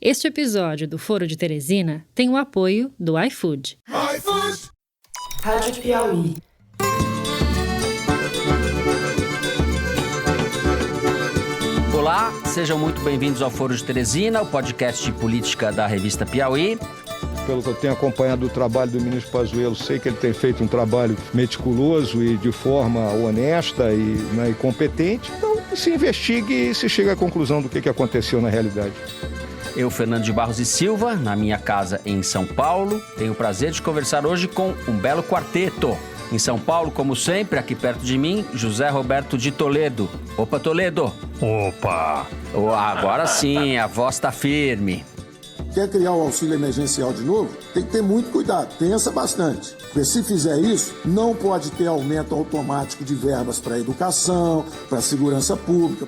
Este episódio do Foro de Teresina tem o apoio do iFood. iFood! Rádio Piauí. Olá, sejam muito bem-vindos ao Foro de Teresina, o podcast de política da revista Piauí. Pelo que eu tenho acompanhado o trabalho do ministro Pazuello, sei que ele tem feito um trabalho meticuloso e de forma honesta e competente. Então, se investigue e se chega à conclusão do que aconteceu na realidade. Eu, Fernando de Barros e Silva, na minha casa em São Paulo, tenho o prazer de conversar hoje com um belo quarteto. Em São Paulo, como sempre, aqui perto de mim, José Roberto de Toledo. Opa, Toledo! Opa! Agora sim, a voz tá firme. Quer criar o auxílio emergencial de novo? Tem que ter muito cuidado, pensa bastante. Porque se fizer isso, não pode ter aumento automático de verbas para a educação, para a segurança pública.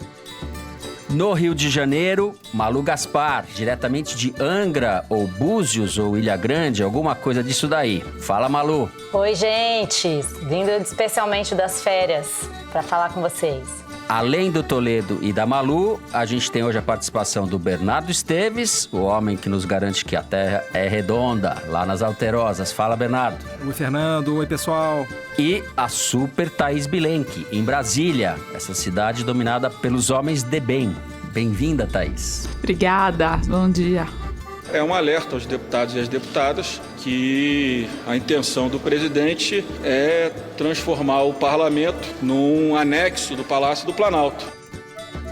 No Rio de Janeiro, Malu Gaspar, diretamente de Angra, ou Búzios, ou Ilha Grande, alguma coisa disso daí. Fala, Malu. Oi, gente. Vindo especialmente das férias para falar com vocês. Além do Toledo e da Malu, a gente tem hoje a participação do Bernardo Esteves, o homem que nos garante que a Terra é redonda, lá nas Alterosas. Fala, Bernardo. Oi, Fernando. Oi, pessoal. E a super Thaís Bilenque, em Brasília, essa cidade dominada pelos homens de bem. Bem-vinda, Thaís. Obrigada. Bom dia. É um alerta aos deputados e às deputadas que a intenção do presidente é transformar o parlamento num anexo do Palácio do Planalto.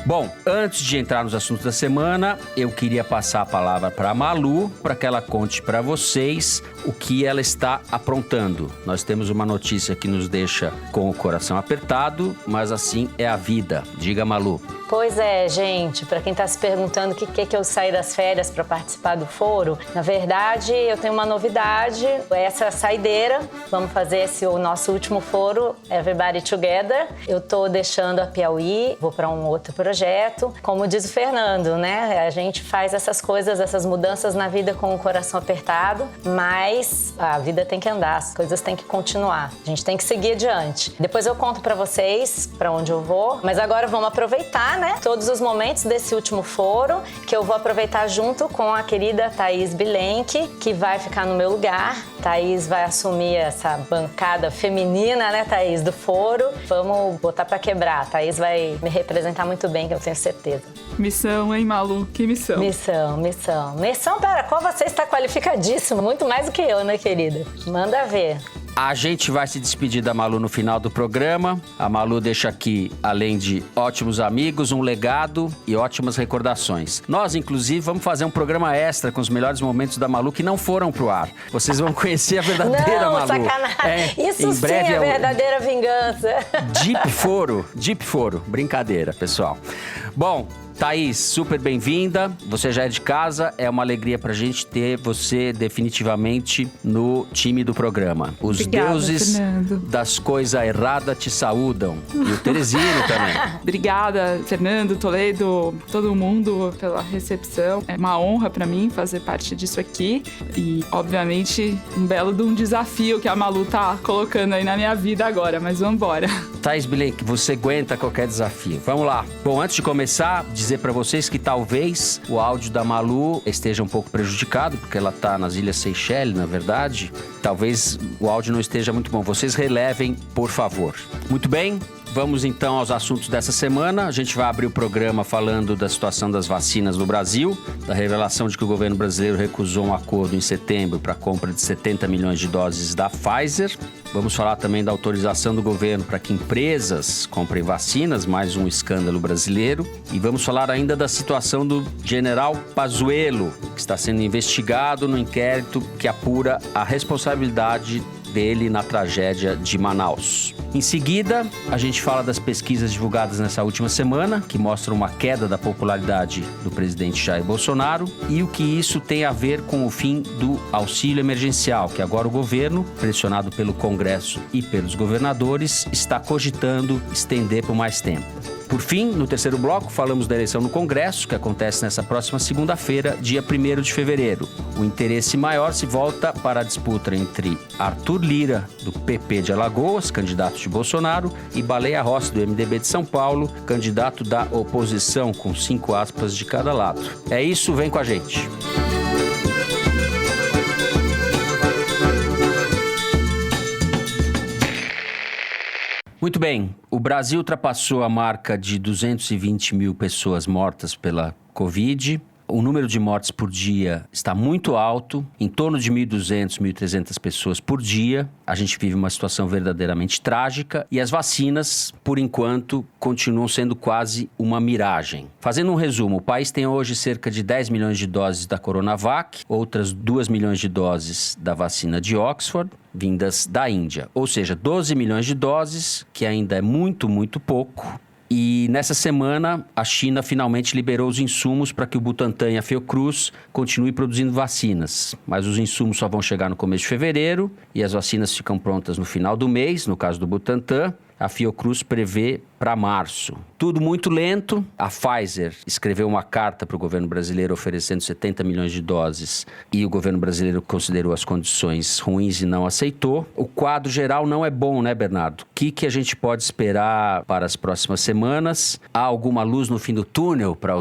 Bom, antes de entrar nos assuntos da semana, eu queria passar a palavra para a Malu, para que ela conte para vocês o que ela está aprontando. Nós temos uma notícia que nos deixa com o coração apertado, mas assim é a vida. Diga, Malu. Pois é, gente, para quem está se perguntando o que eu saí das férias para participar do foro, na verdade eu tenho uma novidade, essa saideira, vamos fazer o nosso último foro, Everybody Together. Eu estou deixando a Piauí, vou para um outro projeto. Como diz o Fernando, né, a gente faz essas coisas, essas mudanças na vida com o coração apertado, mas a vida tem que andar, as coisas têm que continuar, a gente tem que seguir adiante. Depois eu conto para vocês para onde eu vou, mas agora vamos aproveitar, né, todos os momentos desse último foro, que eu vou aproveitar junto com a querida Thaís Bilenque, que vai ficar no meu lugar. Thaís vai assumir essa bancada feminina, né, Thaís, do foro. Vamos botar pra quebrar. Thaís vai me representar muito bem, que eu tenho certeza. Missão, hein, Malu? Que missão? Missão para a qual você está qualificadíssimo. Muito mais do que eu, né, querida? Manda ver. A gente vai se despedir da Malu no final do programa. A Malu deixa aqui, além de ótimos amigos, um legado e ótimas recordações. Nós, inclusive, vamos fazer um programa extra com os melhores momentos da Malu que não foram pro ar. Vocês vão conhecer a verdadeira Malu. Não, sacanagem. Isso sim é a verdadeira vingança. Deep Foro. Brincadeira, pessoal. Bom, Thaís, super bem-vinda. Você já é de casa, é uma alegria pra gente ter você definitivamente no time do programa. Os Obrigada, deuses Fernando. das coisas erradas te saúdam. E o Teresino também. Obrigada, Fernando, Toledo, todo mundo pela recepção. É uma honra pra mim fazer parte disso aqui. E, obviamente, um belo de um desafio que a Malu tá colocando aí na minha vida agora, mas vamos embora. Thaís Bilenque, você aguenta qualquer desafio. Vamos lá. Bom, antes de começar, dizer para vocês que talvez o áudio da Malu esteja um pouco prejudicado, porque ela tá nas Ilhas Seychelles, na verdade. Talvez o áudio não esteja muito bom. Vocês relevem, por favor. Muito bem. Vamos então aos assuntos dessa semana. A gente vai abrir o programa falando da situação das vacinas no Brasil, da revelação de que o governo brasileiro recusou um acordo em setembro para a compra de 70 milhões de doses da Pfizer. Vamos falar também da autorização do governo para que empresas comprem vacinas, mais um escândalo brasileiro. E vamos falar ainda da situação do general Pazuello, que está sendo investigado no inquérito que apura a responsabilidade dele na tragédia de Manaus. Em seguida, a gente fala das pesquisas divulgadas nessa última semana, que mostram uma queda da popularidade do presidente Jair Bolsonaro e o que isso tem a ver com o fim do auxílio emergencial, que agora o governo, pressionado pelo Congresso e pelos governadores, está cogitando estender por mais tempo. Por fim, no terceiro bloco, falamos da eleição no Congresso, que acontece nessa próxima segunda-feira, dia 1º de fevereiro. O interesse maior se volta para a disputa entre Arthur Lira, do PP de Alagoas, candidato de Bolsonaro, e Baleia Rossi, do MDB de São Paulo, candidato da oposição, com 5 aspas de cada lado. É isso, vem com a gente. Muito bem, o Brasil ultrapassou a marca de 220 mil pessoas mortas pela Covid. O número de mortes por dia está muito alto, em torno de 1.200, 1.300 pessoas por dia. A gente vive uma situação verdadeiramente trágica e as vacinas, por enquanto, continuam sendo quase uma miragem. Fazendo um resumo, o país tem hoje cerca de 10 milhões de doses da Coronavac, outras 2 milhões de doses da vacina de Oxford, vindas da Índia. Ou seja, 12 milhões de doses, que ainda é muito, muito pouco. E nessa semana, a China finalmente liberou os insumos para que o Butantan e a Fiocruz continuem produzindo vacinas. Mas os insumos só vão chegar no começo de fevereiro e as vacinas ficam prontas no final do mês, no caso do Butantan. A Fiocruz prevê para março. Tudo muito lento. A Pfizer escreveu uma carta para o governo brasileiro oferecendo 70 milhões de doses e o governo brasileiro considerou as condições ruins e não aceitou. O quadro geral não é bom, né, Bernardo? O que a gente pode esperar para as próximas semanas? Há alguma luz no fim do túnel, para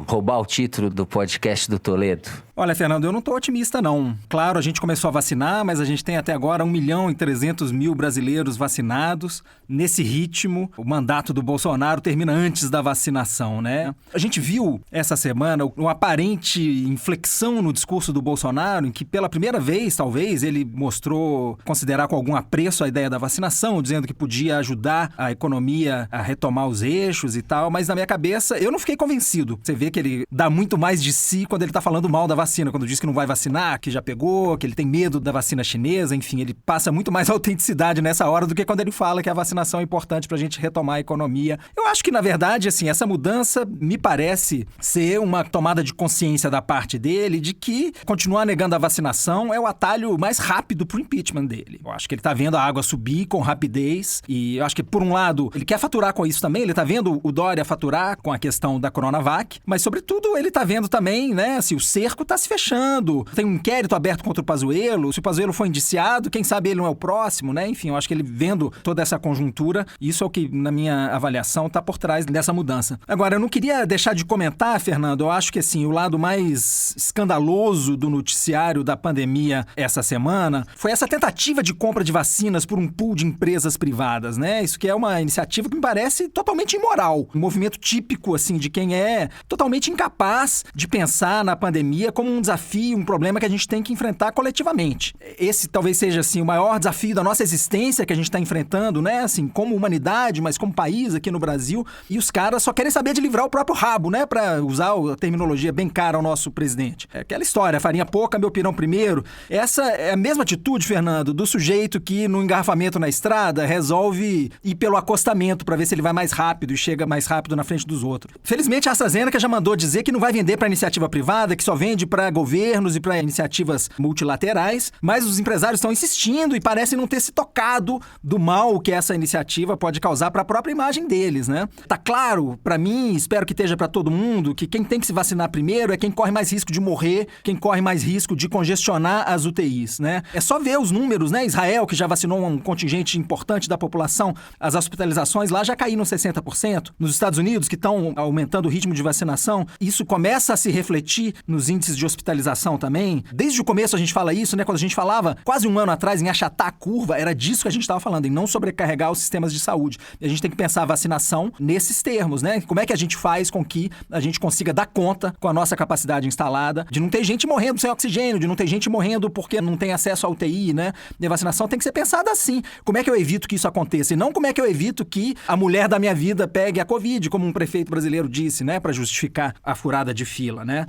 roubar o título do podcast do Toledo? Olha, Fernando, eu não tô otimista, não. Claro, a gente começou a vacinar, mas a gente tem até agora 1.300.000 brasileiros vacinados. Nesse ritmo, o mandato do Bolsonaro termina antes da vacinação, né? A gente viu essa semana uma aparente inflexão no discurso do Bolsonaro, em que pela primeira vez, talvez, ele mostrou considerar com algum apreço a ideia da vacinação, dizendo que podia ajudar a economia a retomar os eixos e tal, mas na minha cabeça eu não fiquei convencido. Você vê que ele dá muito mais de si quando ele tá falando mal da vacina, quando diz que não vai vacinar, que já pegou, que ele tem medo da vacina chinesa, enfim, ele passa muito mais autenticidade nessa hora do que quando ele fala que a vacinação é importante pra gente retomar a economia. Eu acho que, na verdade, assim, essa mudança me parece ser uma tomada de consciência da parte dele de que continuar negando a vacinação é o atalho mais rápido pro impeachment dele. Eu acho que ele tá vendo a água subir com rapidez e eu acho que, por um lado, ele quer faturar com isso também, ele tá vendo o Dória faturar com a questão da Coronavac, mas, sobretudo, ele tá vendo também, né, assim, o cerco tá se fechando. Tem um inquérito aberto contra o Pazuello, se o Pazuello for indiciado, quem sabe ele não é o próximo, né? Enfim, eu acho que ele vendo toda essa conjuntura, isso é o que, na minha avaliação, está por trás dessa mudança. Agora, eu não queria deixar de comentar, Fernando, eu acho que assim, o lado mais escandaloso do noticiário da pandemia essa semana foi essa tentativa de compra de vacinas por um pool de empresas privadas, né? Isso que é uma iniciativa que me parece totalmente imoral. Um movimento típico, assim, de quem é totalmente incapaz de pensar na pandemia como um desafio, um problema que a gente tem que enfrentar coletivamente. Esse talvez seja, assim, o maior desafio da nossa existência que a gente está enfrentando, né? Assim, como humanidade, mas como país aqui no Brasil. E os caras só querem saber de livrar o próprio rabo, né? Pra usar a terminologia bem cara ao nosso presidente. É aquela história, farinha pouca, meu pirão primeiro. Essa é a mesma atitude, Fernando, do sujeito que no engarrafamento na estrada resolve ir pelo acostamento pra ver se ele vai mais rápido e chega mais rápido na frente dos outros. Felizmente, a AstraZeneca já mandou dizer que não vai vender pra iniciativa privada, que só vende pra governos e pra iniciativas multilaterais, mas os empresários estão insistindo e parecem não ter se tocado do mal que essa iniciativa pode causar para a própria imagem deles, né? Tá claro, para mim, espero que esteja para todo mundo, que quem tem que se vacinar primeiro é quem corre mais risco de morrer, quem corre mais risco de congestionar as UTIs, né? É só ver os números, né? Israel, que já vacinou um contingente importante da população, as hospitalizações lá já caíram 60%. Nos Estados Unidos, que estão aumentando o ritmo de vacinação, isso começa a se refletir nos índices de hospitalização também. Desde o começo a gente fala isso, né? Quando a gente falava, quase um ano atrás, em achatar a curva, era disso que a gente estava falando, em não sobrecarregar os sistemas de saúde. E a gente tem que pensar a vacinação nesses termos, né? Como é que a gente faz com que a gente consiga dar conta com a nossa capacidade instalada, de não ter gente morrendo sem oxigênio, de não ter gente morrendo porque não tem acesso à UTI, né? E a vacinação tem que ser pensada assim. Como é que eu evito que isso aconteça? E não como é que eu evito que a mulher da minha vida pegue a Covid, como um prefeito brasileiro disse, né? Para justificar a furada de fila, né?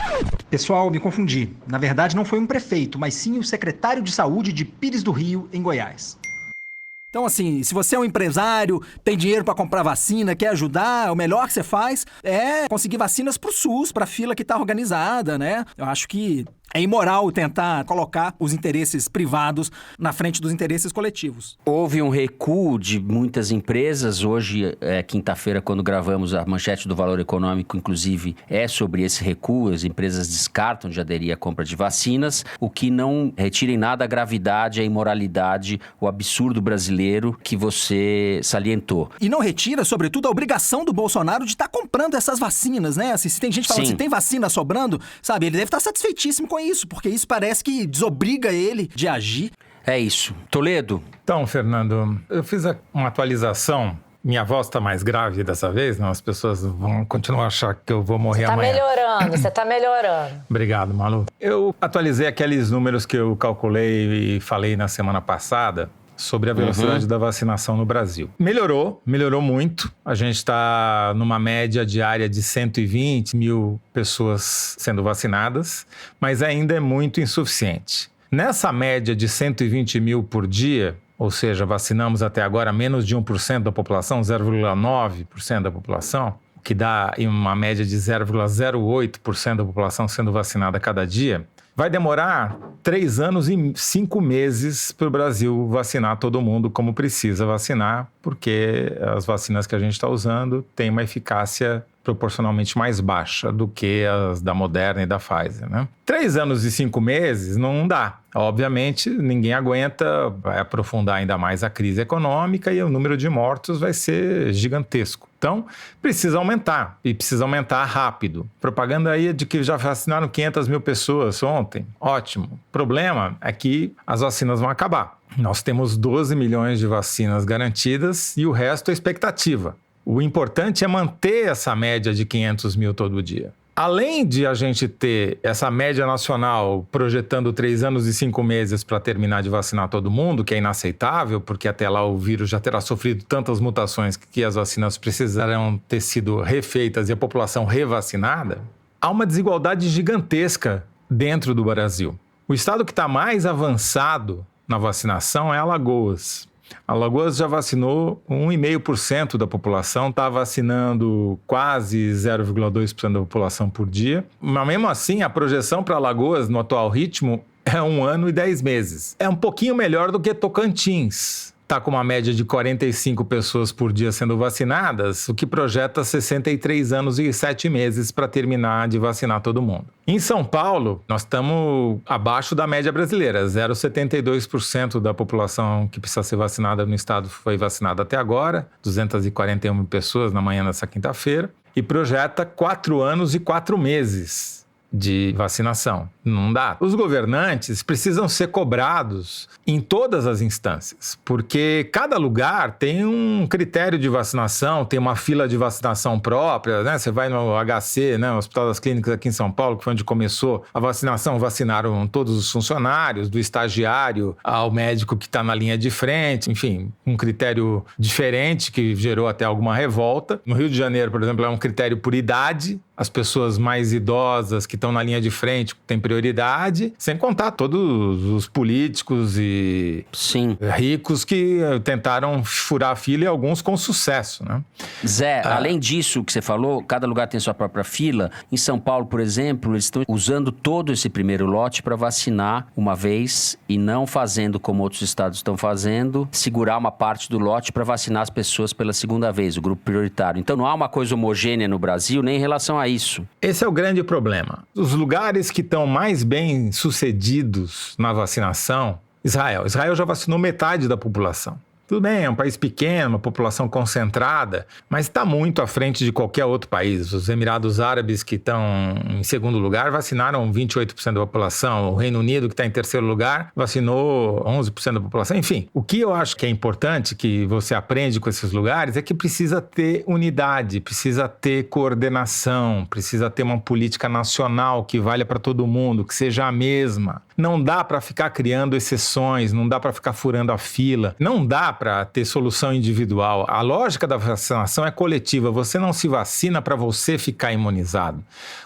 Pessoal, me confundi. Na verdade, não foi um prefeito, mas sim o secretário de saúde de Pires do Rio, em Goiás. Então, assim, se você é um empresário, tem dinheiro para comprar vacina, quer ajudar, o melhor que você faz é conseguir vacinas pro SUS, pra fila que tá organizada, né? Eu acho que É imoral tentar colocar os interesses privados na frente dos interesses coletivos. Houve um recuo de muitas empresas. Hoje, quinta-feira, quando gravamos a manchete do Valor Econômico, inclusive, é sobre esse recuo. As empresas descartam de aderir à compra de vacinas, o que não retira em nada a gravidade, a imoralidade, o absurdo brasileiro que você salientou. E não retira, sobretudo, a obrigação do Bolsonaro de estar comprando essas vacinas, né? Se tem gente falando, se tem vacina sobrando, sabe, ele deve estar satisfeitíssimo com isso, porque isso parece que desobriga ele de agir. É isso. Toledo? Então, Fernando, eu fiz uma atualização. Minha voz está mais grave dessa vez, não? As pessoas vão continuar a achar que eu vou morrer amanhã. Você tá melhorando. Obrigado, Malu. Eu atualizei aqueles números que eu calculei e falei na semana passada sobre a velocidade da vacinação no Brasil. Melhorou muito. A gente está numa média diária de 120 mil pessoas sendo vacinadas, mas ainda é muito insuficiente. Nessa média de 120 mil por dia, ou seja, vacinamos até agora menos de 1% da população, 0,9% da população, o que dá uma média de 0,08% da população sendo vacinada a cada dia, vai demorar 3 anos e 5 meses para o Brasil vacinar todo mundo como precisa vacinar, porque as vacinas que a gente está usando têm uma eficácia proporcionalmente mais baixa do que as da Moderna e da Pfizer, né? 3 anos e 5 meses não dá. Obviamente, ninguém aguenta, vai aprofundar ainda mais a crise econômica e o número de mortos vai ser gigantesco. Então, precisa aumentar, e precisa aumentar rápido. Propaganda aí de que já vacinaram 500 mil pessoas ontem. Ótimo. O problema é que as vacinas vão acabar. Nós temos 12 milhões de vacinas garantidas e o resto é expectativa. O importante é manter essa média de 500 mil todo dia. Além de a gente ter essa média nacional projetando 3 anos e 5 meses para terminar de vacinar todo mundo, que é inaceitável, porque até lá o vírus já terá sofrido tantas mutações que as vacinas precisarão ter sido refeitas e a população revacinada, há uma desigualdade gigantesca dentro do Brasil. O estado que está mais avançado na vacinação é Alagoas. Alagoas já vacinou 1,5% da população, está vacinando quase 0,2% da população por dia. Mas mesmo assim, a projeção para Alagoas, no atual ritmo, é 1 ano e 10 meses. É um pouquinho melhor do que Tocantins. Está com uma média de 45 pessoas por dia sendo vacinadas, o que projeta 63 anos e 7 meses para terminar de vacinar todo mundo. Em São Paulo, nós estamos abaixo da média brasileira. 0,72% da população que precisa ser vacinada no estado foi vacinada até agora, 241 mil pessoas na manhã dessa quinta-feira, e projeta 4 anos e 4 meses de vacinação. Não dá. Os governantes precisam ser cobrados em todas as instâncias, porque cada lugar tem um critério de vacinação, tem uma fila de vacinação própria, né? Você vai no HC, né? O Hospital das Clínicas aqui em São Paulo, que foi onde começou a vacinação, vacinaram todos os funcionários, do estagiário ao médico que está na linha de frente, enfim, um critério diferente que gerou até alguma revolta. No Rio de Janeiro, por exemplo, é um critério por idade. As pessoas mais idosas que estão na linha de frente têm prioridade, sem contar todos os políticos e ricos que tentaram furar a fila e alguns com sucesso, né? Zé, além disso que você falou, cada lugar tem sua própria fila. Em São Paulo, por exemplo, eles estão usando todo esse primeiro lote para vacinar uma vez e não fazendo como outros estados estão fazendo, segurar uma parte do lote para vacinar as pessoas pela segunda vez, o grupo prioritário. Então não há uma coisa homogênea no Brasil, nem em relação a isso. Esse é o grande problema. Os lugares que estão mais bem sucedidos na vacinação, Israel já vacinou metade da população. Tudo bem, é um país pequeno, uma população concentrada, mas está muito à frente de qualquer outro país. Os Emirados Árabes, que estão em segundo lugar, vacinaram 28% da população. O Reino Unido, que está em terceiro lugar, vacinou 11% da população. Enfim, o que eu acho que é importante, que você aprende com esses lugares, é que precisa ter unidade, precisa ter coordenação, precisa ter uma política nacional que valha para todo mundo, que seja a mesma. Não dá para ficar criando exceções, não dá para ficar furando a fila, não dá para ter solução individual. A lógica da vacinação é coletiva. Você não se vacina para você ficar imunizado.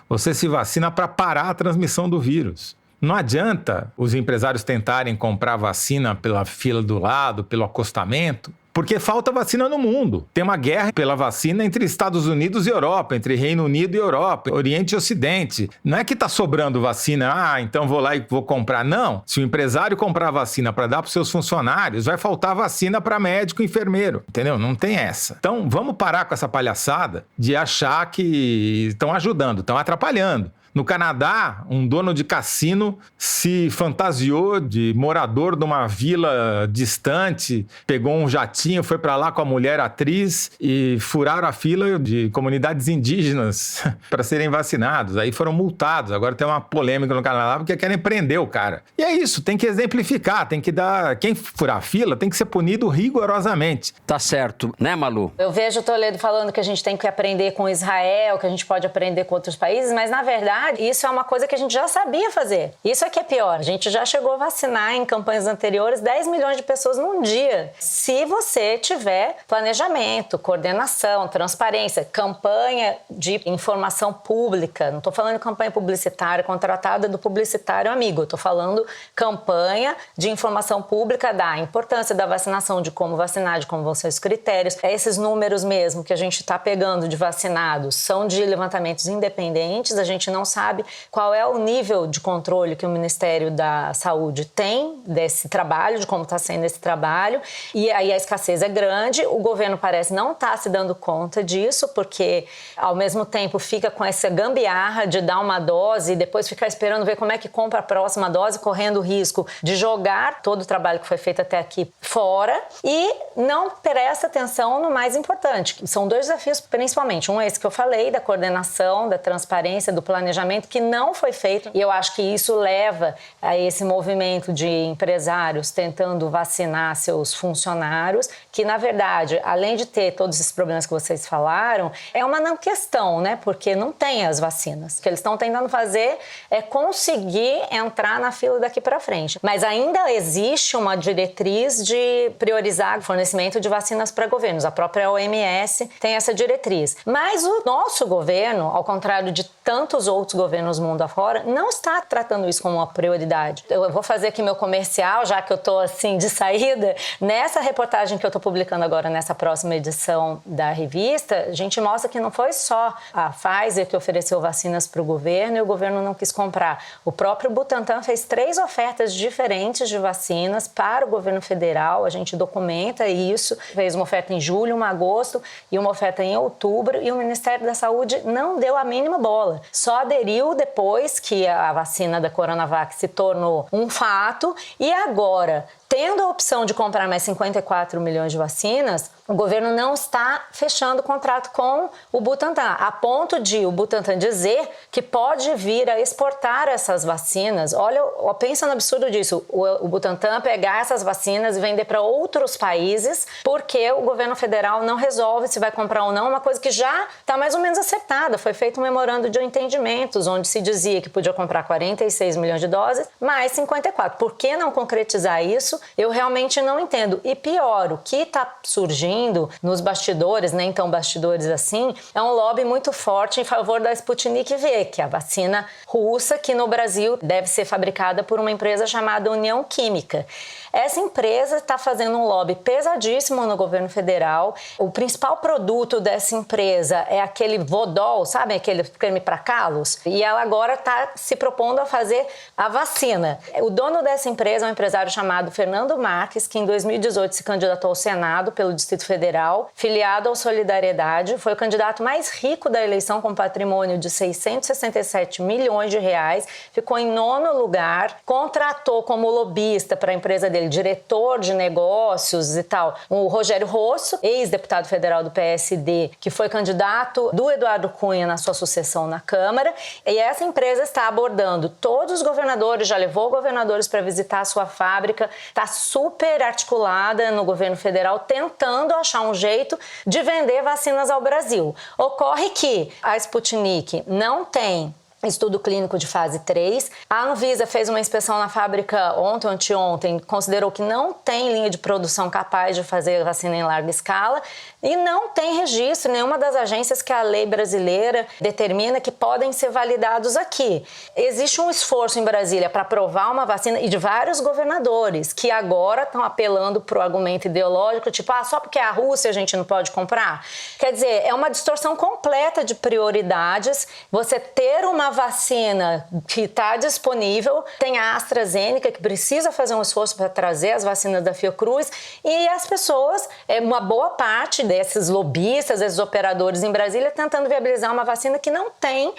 Você se vacina para parar a transmissão do vírus. Não adianta os empresários tentarem comprar vacina pela fila do lado, pelo acostamento, Porque falta vacina no mundo. Tem uma guerra pela vacina entre Estados Unidos e Europa, entre Reino Unido e Europa, Oriente e Ocidente. Não é que está sobrando vacina, então vou lá e vou comprar. Não. Se o empresário comprar vacina para dar para os seus funcionários, vai faltar vacina para médico e enfermeiro. Entendeu? Não tem essa. Então, vamos parar com essa palhaçada de achar que estão ajudando, estão atrapalhando. No Canadá, um dono de cassino se fantasiou de morador de uma vila distante, pegou um jatinho, foi para lá com a mulher atriz e furaram a fila de comunidades indígenas para serem vacinados. Aí foram multados. Agora tem uma polêmica no Canadá porque querem prender o cara. E é isso, tem que exemplificar, tem que dar... Quem furar a fila tem que ser punido rigorosamente. Tá certo, né, Malu? Eu vejo o Toledo falando que a gente tem que aprender com Israel, que a gente pode aprender com outros países, mas na verdade isso é uma coisa que a gente já sabia fazer. Isso é que é pior. A gente já chegou a vacinar em campanhas anteriores 10 milhões de pessoas num dia. Se você tiver planejamento, coordenação, transparência, campanha de informação pública, não estou falando de campanha publicitária contratada do publicitário amigo, estou falando campanha de informação pública da importância da vacinação, de como vacinar, de como vão ser os critérios. Esses números mesmo que a gente está pegando de vacinados são de levantamentos independentes, a gente não sabe qual é o nível de controle que o Ministério da Saúde tem desse trabalho, de como está sendo esse trabalho, e aí a escassez é grande, o governo parece não estar se dando conta disso, porque ao mesmo tempo fica com essa gambiarra de dar uma dose e depois ficar esperando ver como é que compra a próxima dose, correndo o risco de jogar todo o trabalho que foi feito até aqui fora e não presta atenção no mais importante. São dois desafios principalmente, um é esse que eu falei, da coordenação, da transparência, do planejamento, que não foi feito, e eu acho que isso leva a esse movimento de empresários tentando vacinar seus funcionários, que na verdade, além de ter todos esses problemas que vocês falaram, é uma não questão, né? Porque não tem as vacinas. O que eles estão tentando fazer é conseguir entrar na fila daqui para frente. Mas ainda existe uma diretriz de priorizar o fornecimento de vacinas para governos. A própria OMS tem essa diretriz. Mas o nosso governo, ao contrário de tantos outros governos mundo afora, não está tratando isso como uma prioridade. Eu vou fazer aqui meu comercial, já que eu estou assim de saída. Nessa reportagem que eu estou publicando agora, nessa próxima edição da revista, a gente mostra que não foi só a Pfizer que ofereceu vacinas para o governo e o governo não quis comprar. O próprio Butantan fez 3 ofertas diferentes de vacinas para o governo federal, a gente documenta isso, fez uma oferta em julho, uma em agosto e uma oferta em outubro, e o Ministério da Saúde não deu a mínima bola. Só aderiu depois que a vacina da Coronavac se tornou um fato, e agora, tendo a opção de comprar mais 54 milhões de vacinas, o governo não está fechando o contrato com o Butantan, a ponto de o Butantan dizer que pode vir a exportar essas vacinas. Olha, pensa no absurdo disso, o Butantan pegar essas vacinas e vender para outros países, porque o governo federal não resolve se vai comprar ou não, uma coisa que já está mais ou menos acertada. Foi feito um memorando de entendimentos, onde se dizia que podia comprar 46 milhões de doses, mais 54. Por que não concretizar isso? Eu realmente não entendo. E pior, o que está surgindo nos bastidores, nem tão bastidores assim, é um lobby muito forte em favor da Sputnik V, que é a vacina russa que no Brasil deve ser fabricada por uma empresa chamada União Química. Essa empresa está fazendo um lobby pesadíssimo no governo federal. O principal produto dessa empresa é aquele Vodol, sabe? Aquele creme para calos. E ela agora está se propondo a fazer a vacina. O dono dessa empresa é um empresário chamado Fernando Marques, que em 2018 se candidatou ao Senado pelo Distrito Federal, filiado ao Solidariedade. Foi o candidato mais rico da eleição, com patrimônio de 667 milhões de reais. Ficou em 9º lugar. Contratou como lobista para a empresa dele, diretor de negócios e tal, o Rogério Rosso, ex-deputado federal do PSD, que foi candidato do Eduardo Cunha na sua sucessão na Câmara, e essa empresa está abordando todos os governadores, já levou governadores para visitar a sua fábrica, está super articulada no governo federal, tentando achar um jeito de vender vacinas ao Brasil. Ocorre que a Sputnik não tem estudo clínico de fase 3. A Anvisa fez uma inspeção na fábrica ontem ou anteontem, considerou que não tem linha de produção capaz de fazer vacina em larga escala e não tem registro em nenhuma das agências que a lei brasileira determina que podem ser validados aqui. Existe um esforço em Brasília para aprovar uma vacina e de vários governadores que agora estão apelando para o argumento ideológico, tipo, só porque é a Rússia a gente não pode comprar? Quer dizer, é uma distorção completa de prioridades. Você ter uma vacina que está disponível, tem a AstraZeneca que precisa fazer um esforço para trazer as vacinas da Fiocruz e as pessoas, uma boa parte desses lobistas, esses operadores em Brasília tentando viabilizar uma vacina que não tem.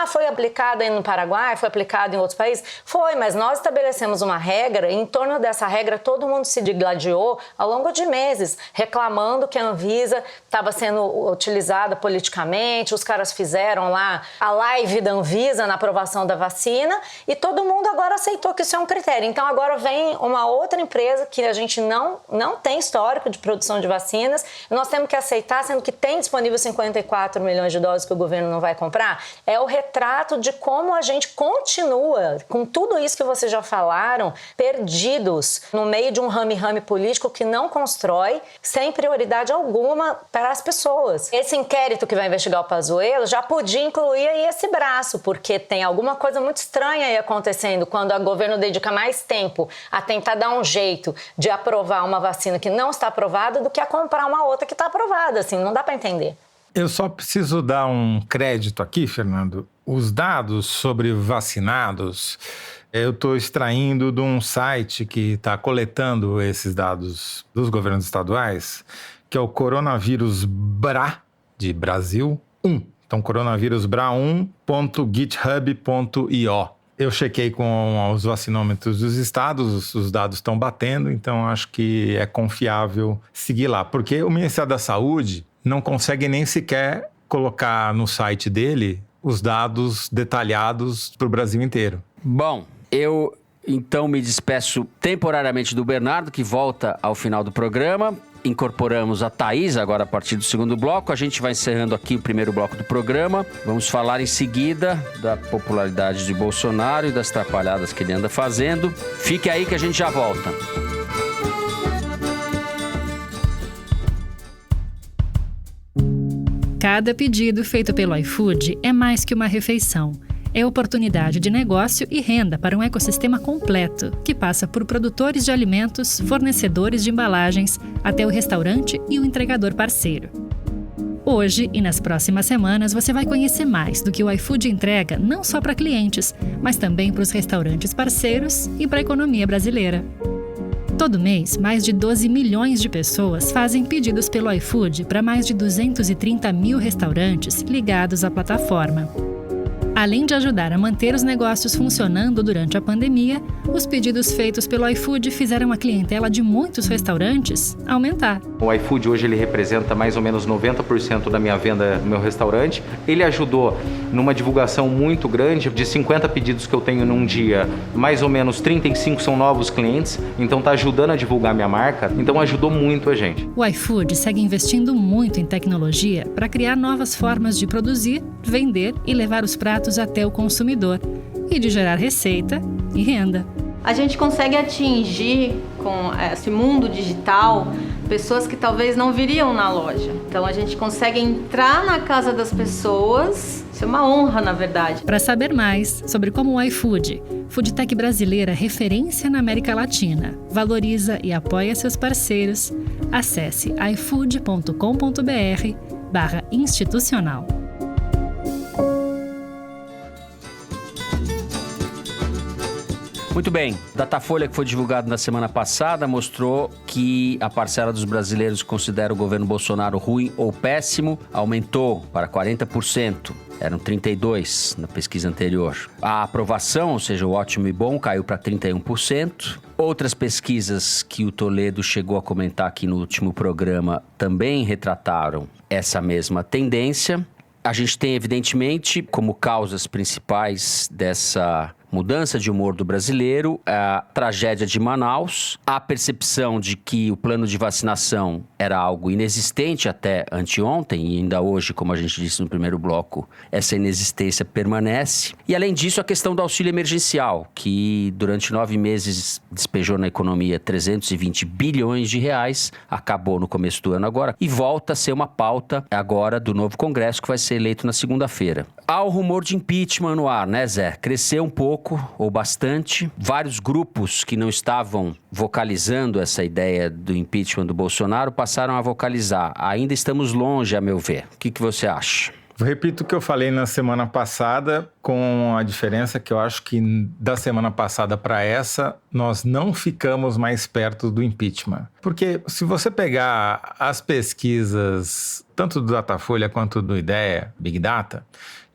Foi aplicada no Paraguai, foi aplicada em outros países? Foi, mas nós estabelecemos uma regra e em torno dessa regra todo mundo se digladiou ao longo de meses, reclamando que a Anvisa estava sendo utilizada politicamente, os caras fizeram lá a live da Anvisa na aprovação da vacina e todo mundo agora aceitou que isso é um critério. Então agora vem uma outra empresa que a gente não tem histórico de produção de vacinas e nós temos que aceitar, sendo que tem disponível 54 milhões de doses que o governo não vai comprar. É o retrato de como a gente continua, com tudo isso que vocês já falaram, perdidos no meio de um rame-rame político que não constrói, sem prioridade alguma para as pessoas. Esse inquérito que vai investigar o Pazuello já podia incluir aí esse braço, porque tem alguma coisa muito estranha aí acontecendo quando o governo dedica mais tempo a tentar dar um jeito de aprovar uma vacina que não está aprovada do que a comprar uma outra que está aprovada, assim, não dá para entender. Eu só preciso dar um crédito aqui, Fernando. Os dados sobre vacinados, eu estou extraindo de um site que está coletando esses dados dos governos estaduais, que é o Coronavírus BRA, de Brasil 1. Então, coronavírusbra1.github.io. Eu chequei com os vacinômetros dos estados, os dados estão batendo, então acho que é confiável seguir lá. Porque o Ministério da Saúde não consegue nem sequer colocar no site dele os dados detalhados para o Brasil inteiro. Bom, eu então me despeço temporariamente do Bernardo, que volta ao final do programa. Incorporamos a Thaís agora a partir do segundo bloco. A gente vai encerrando aqui o primeiro bloco do programa. Vamos falar em seguida da popularidade de Bolsonaro e das atrapalhadas que ele anda fazendo. Fique aí que a gente já volta. Cada pedido feito pelo iFood é mais que uma refeição. É oportunidade de negócio e renda para um ecossistema completo, que passa por produtores de alimentos, fornecedores de embalagens, até o restaurante e o entregador parceiro. Hoje e nas próximas semanas você vai conhecer mais do que o iFood entrega não só para clientes, mas também para os restaurantes parceiros e para a economia brasileira. Todo mês, mais de 12 milhões de pessoas fazem pedidos pelo iFood para mais de 230 mil restaurantes ligados à plataforma. Além de ajudar a manter os negócios funcionando durante a pandemia, os pedidos feitos pelo iFood fizeram a clientela de muitos restaurantes aumentar. O iFood hoje ele representa mais ou menos 90% da minha venda no meu restaurante. Ele ajudou numa divulgação muito grande, de 50 pedidos que eu tenho num dia, mais ou menos 35 são novos clientes, então está ajudando a divulgar minha marca, então ajudou muito a gente. O iFood segue investindo muito em tecnologia para criar novas formas de produzir, vender e levar os pratos até o consumidor e de gerar receita e renda. A gente consegue atingir com esse mundo digital pessoas que talvez não viriam na loja. Então a gente consegue entrar na casa das pessoas, isso é uma honra na verdade. Para saber mais sobre como o iFood, foodtech brasileira referência na América Latina, valoriza e apoia seus parceiros, acesse ifood.com.br/institucional. Muito bem, Datafolha que foi divulgado na semana passada mostrou que a parcela dos brasileiros que considera o governo Bolsonaro ruim ou péssimo aumentou para 40%. Eram 32% na pesquisa anterior. A aprovação, ou seja, o ótimo e bom, caiu para 31%. Outras pesquisas que o Toledo chegou a comentar aqui no último programa também retrataram essa mesma tendência. A gente tem, evidentemente, como causas principais dessa mudança de humor do brasileiro, a tragédia de Manaus, a percepção de que o plano de vacinação era algo inexistente até anteontem, e ainda hoje, como a gente disse no primeiro bloco, essa inexistência permanece. E além disso, a questão do auxílio emergencial, que durante 9 meses despejou na economia 320 bilhões de reais, acabou no começo do ano agora, e volta a ser uma pauta agora do novo Congresso, que vai ser eleito na segunda-feira. Há o rumor de impeachment no ar, né, Zé? Cresceu um pouco, ou bastante. Vários grupos que não estavam vocalizando essa ideia do impeachment do Bolsonaro passaram a vocalizar. Ainda estamos longe, a meu ver. O que você acha? Repito o que eu falei na semana passada, com a diferença que eu acho que da semana passada para essa, nós não ficamos mais perto do impeachment. Porque se você pegar as pesquisas, tanto do Datafolha quanto do IDEA, Big Data,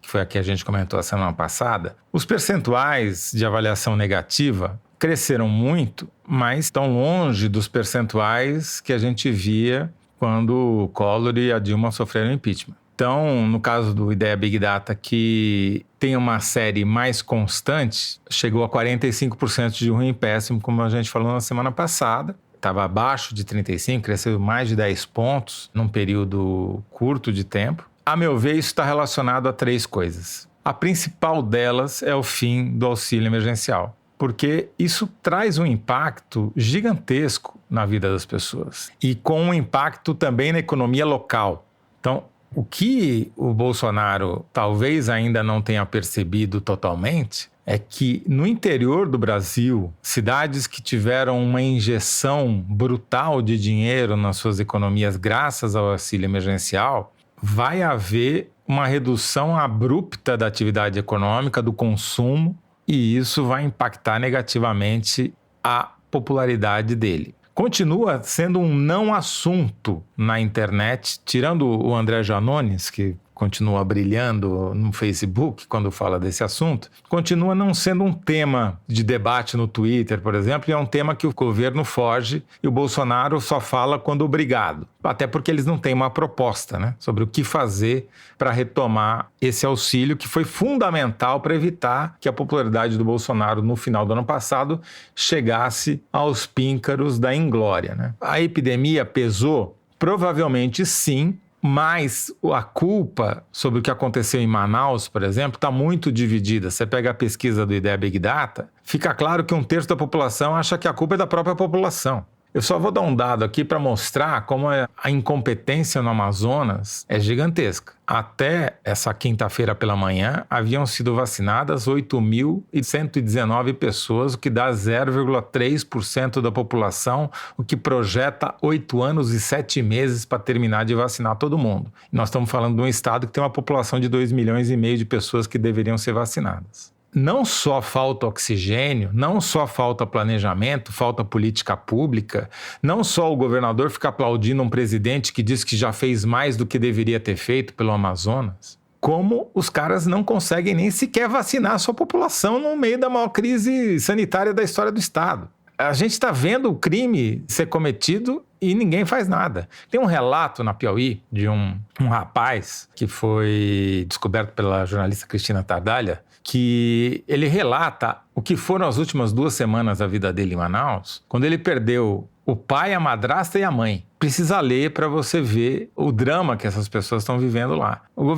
que foi a que a gente comentou a semana passada, os percentuais de avaliação negativa cresceram muito, mas estão longe dos percentuais que a gente via quando o Collor e a Dilma sofreram impeachment. Então, no caso do IDEA Big Data, que tem uma série mais constante, chegou a 45% de ruim e péssimo, como a gente falou na semana passada. Estava abaixo de 35%, cresceu mais de 10 pontos num período curto de tempo. A meu ver, isso está relacionado a 3 coisas. A principal delas é o fim do auxílio emergencial, porque isso traz um impacto gigantesco na vida das pessoas e com um impacto também na economia local. Então, o que o Bolsonaro talvez ainda não tenha percebido totalmente é que no interior do Brasil, cidades que tiveram uma injeção brutal de dinheiro nas suas economias graças ao auxílio emergencial, vai haver uma redução abrupta da atividade econômica, do consumo, e isso vai impactar negativamente a popularidade dele. Continua sendo um não assunto na internet, tirando o André Janones, que continua brilhando no Facebook quando fala desse assunto, continua não sendo um tema de debate no Twitter, por exemplo, e é um tema que o governo foge e o Bolsonaro só fala quando obrigado. Até porque eles não têm uma proposta, né, sobre o que fazer para retomar esse auxílio que foi fundamental para evitar que a popularidade do Bolsonaro no final do ano passado chegasse aos píncaros da inglória, né? A epidemia pesou? Provavelmente sim, mas a culpa sobre o que aconteceu em Manaus, por exemplo, está muito dividida. Você pega a pesquisa do IDEA Big Data, fica claro que 1/3 da população acha que a culpa é da própria população. Eu só vou dar um dado aqui para mostrar como a incompetência no Amazonas é gigantesca. Até essa quinta-feira pela manhã, haviam sido vacinadas 8.119 pessoas, o que dá 0,3% da população, o que projeta 8 anos e 7 meses para terminar de vacinar todo mundo. Nós estamos falando de um estado que tem uma população de 2,5 milhões de pessoas que deveriam ser vacinadas. Não só falta oxigênio, não só falta planejamento, falta política pública, não só o governador fica aplaudindo um presidente que diz que já fez mais do que deveria ter feito pelo Amazonas, como os caras não conseguem nem sequer vacinar a sua população no meio da maior crise sanitária da história do Estado. A gente está vendo o crime ser cometido e ninguém faz nada. Tem um relato na Piauí de um rapaz que foi descoberto pela jornalista Cristina Tardália, que ele relata o que foram as últimas 2 semanas da vida dele em Manaus, quando ele perdeu o pai, a madrasta e a mãe. Precisa ler para você ver o drama que essas pessoas estão vivendo lá. O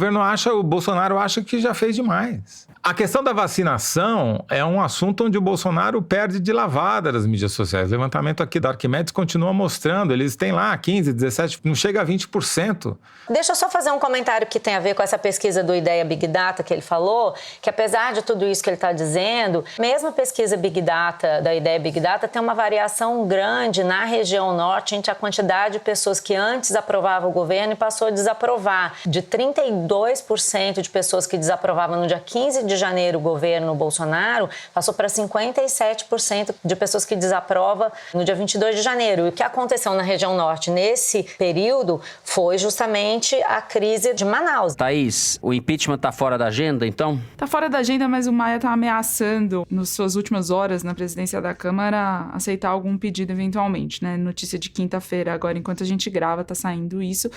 Bolsonaro acha que já fez demais. A questão da vacinação é um assunto onde o Bolsonaro perde de lavada nas mídias sociais. O levantamento aqui da Arquimedes continua mostrando, eles têm lá 15%, 17%, não chega a 20%. Deixa eu só fazer um comentário que tem a ver com essa pesquisa do IDEA Big Data que ele falou, que apesar de tudo isso que ele está dizendo, mesmo a pesquisa Big Data, da IDEA Big Data, tem uma variação grande na região norte entre a quantidade de pessoas que antes aprovavam o governo e passou a desaprovar. De 32% de pessoas que desaprovavam no dia 15 de janeiro o governo Bolsonaro, passou para 57% de pessoas que desaprovam no dia 22 de janeiro. E o que aconteceu na região norte nesse período foi justamente a crise de Manaus. Thaís, o impeachment está fora da agenda, então? Está fora da agenda, mas o Maia está ameaçando, nas suas últimas horas na presidência da Câmara, aceitar algum pedido eventualmente, né? Notícia de quinta-feira, agora enquanto a gente grava, está saindo isso.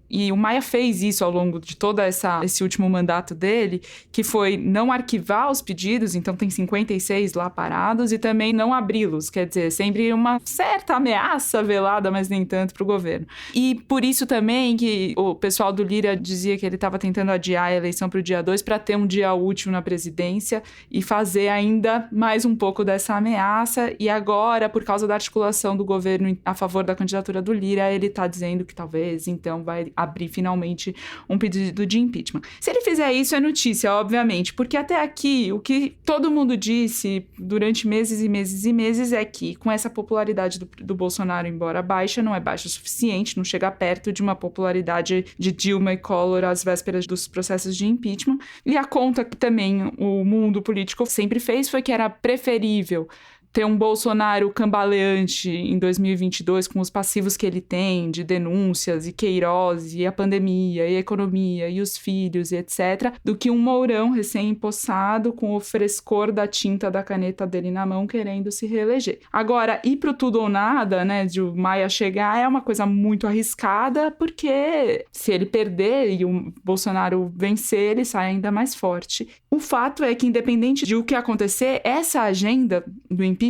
e o Maia fez isso ao longo de todo esse último mandato dele, que foi não arquivar os pedidos, então tem 56 lá parados, e também não abri-los, quer dizer, sempre uma certa ameaça velada, mas nem tanto para o governo. E por isso também que o pessoal do Lira dizia que ele estava tentando adiar a eleição para o dia 2 para ter um dia útil na presidência e fazer ainda mais um pouco dessa ameaça. E agora, por causa da articulação do governo a favor da candidatura do Lira, ele está dizendo que talvez, então, vai abrir finalmente um pedido de impeachment. Se ele fizer isso, é notícia, obviamente, porque até aqui, o que todo mundo disse durante meses e meses e meses é que, com essa popularidade do Bolsonaro, embora baixa, não é baixa o suficiente, não chega perto de uma popularidade de Dilma e Collor às vésperas dos processos de impeachment. E a conta que também o mundo político sempre fez foi que era preferível ter um Bolsonaro cambaleante em 2022 com os passivos que ele tem de denúncias e Queiroz e a pandemia e a economia e os filhos e etc, do que um Mourão recém-empossado com o frescor da tinta da caneta dele na mão querendo se reeleger. Agora, ir pro tudo ou nada, né, de o Maia chegar é uma coisa muito arriscada, porque se ele perder e o Bolsonaro vencer, ele sai ainda mais forte. O fato é que, independente de o que acontecer, essa agenda do impeachment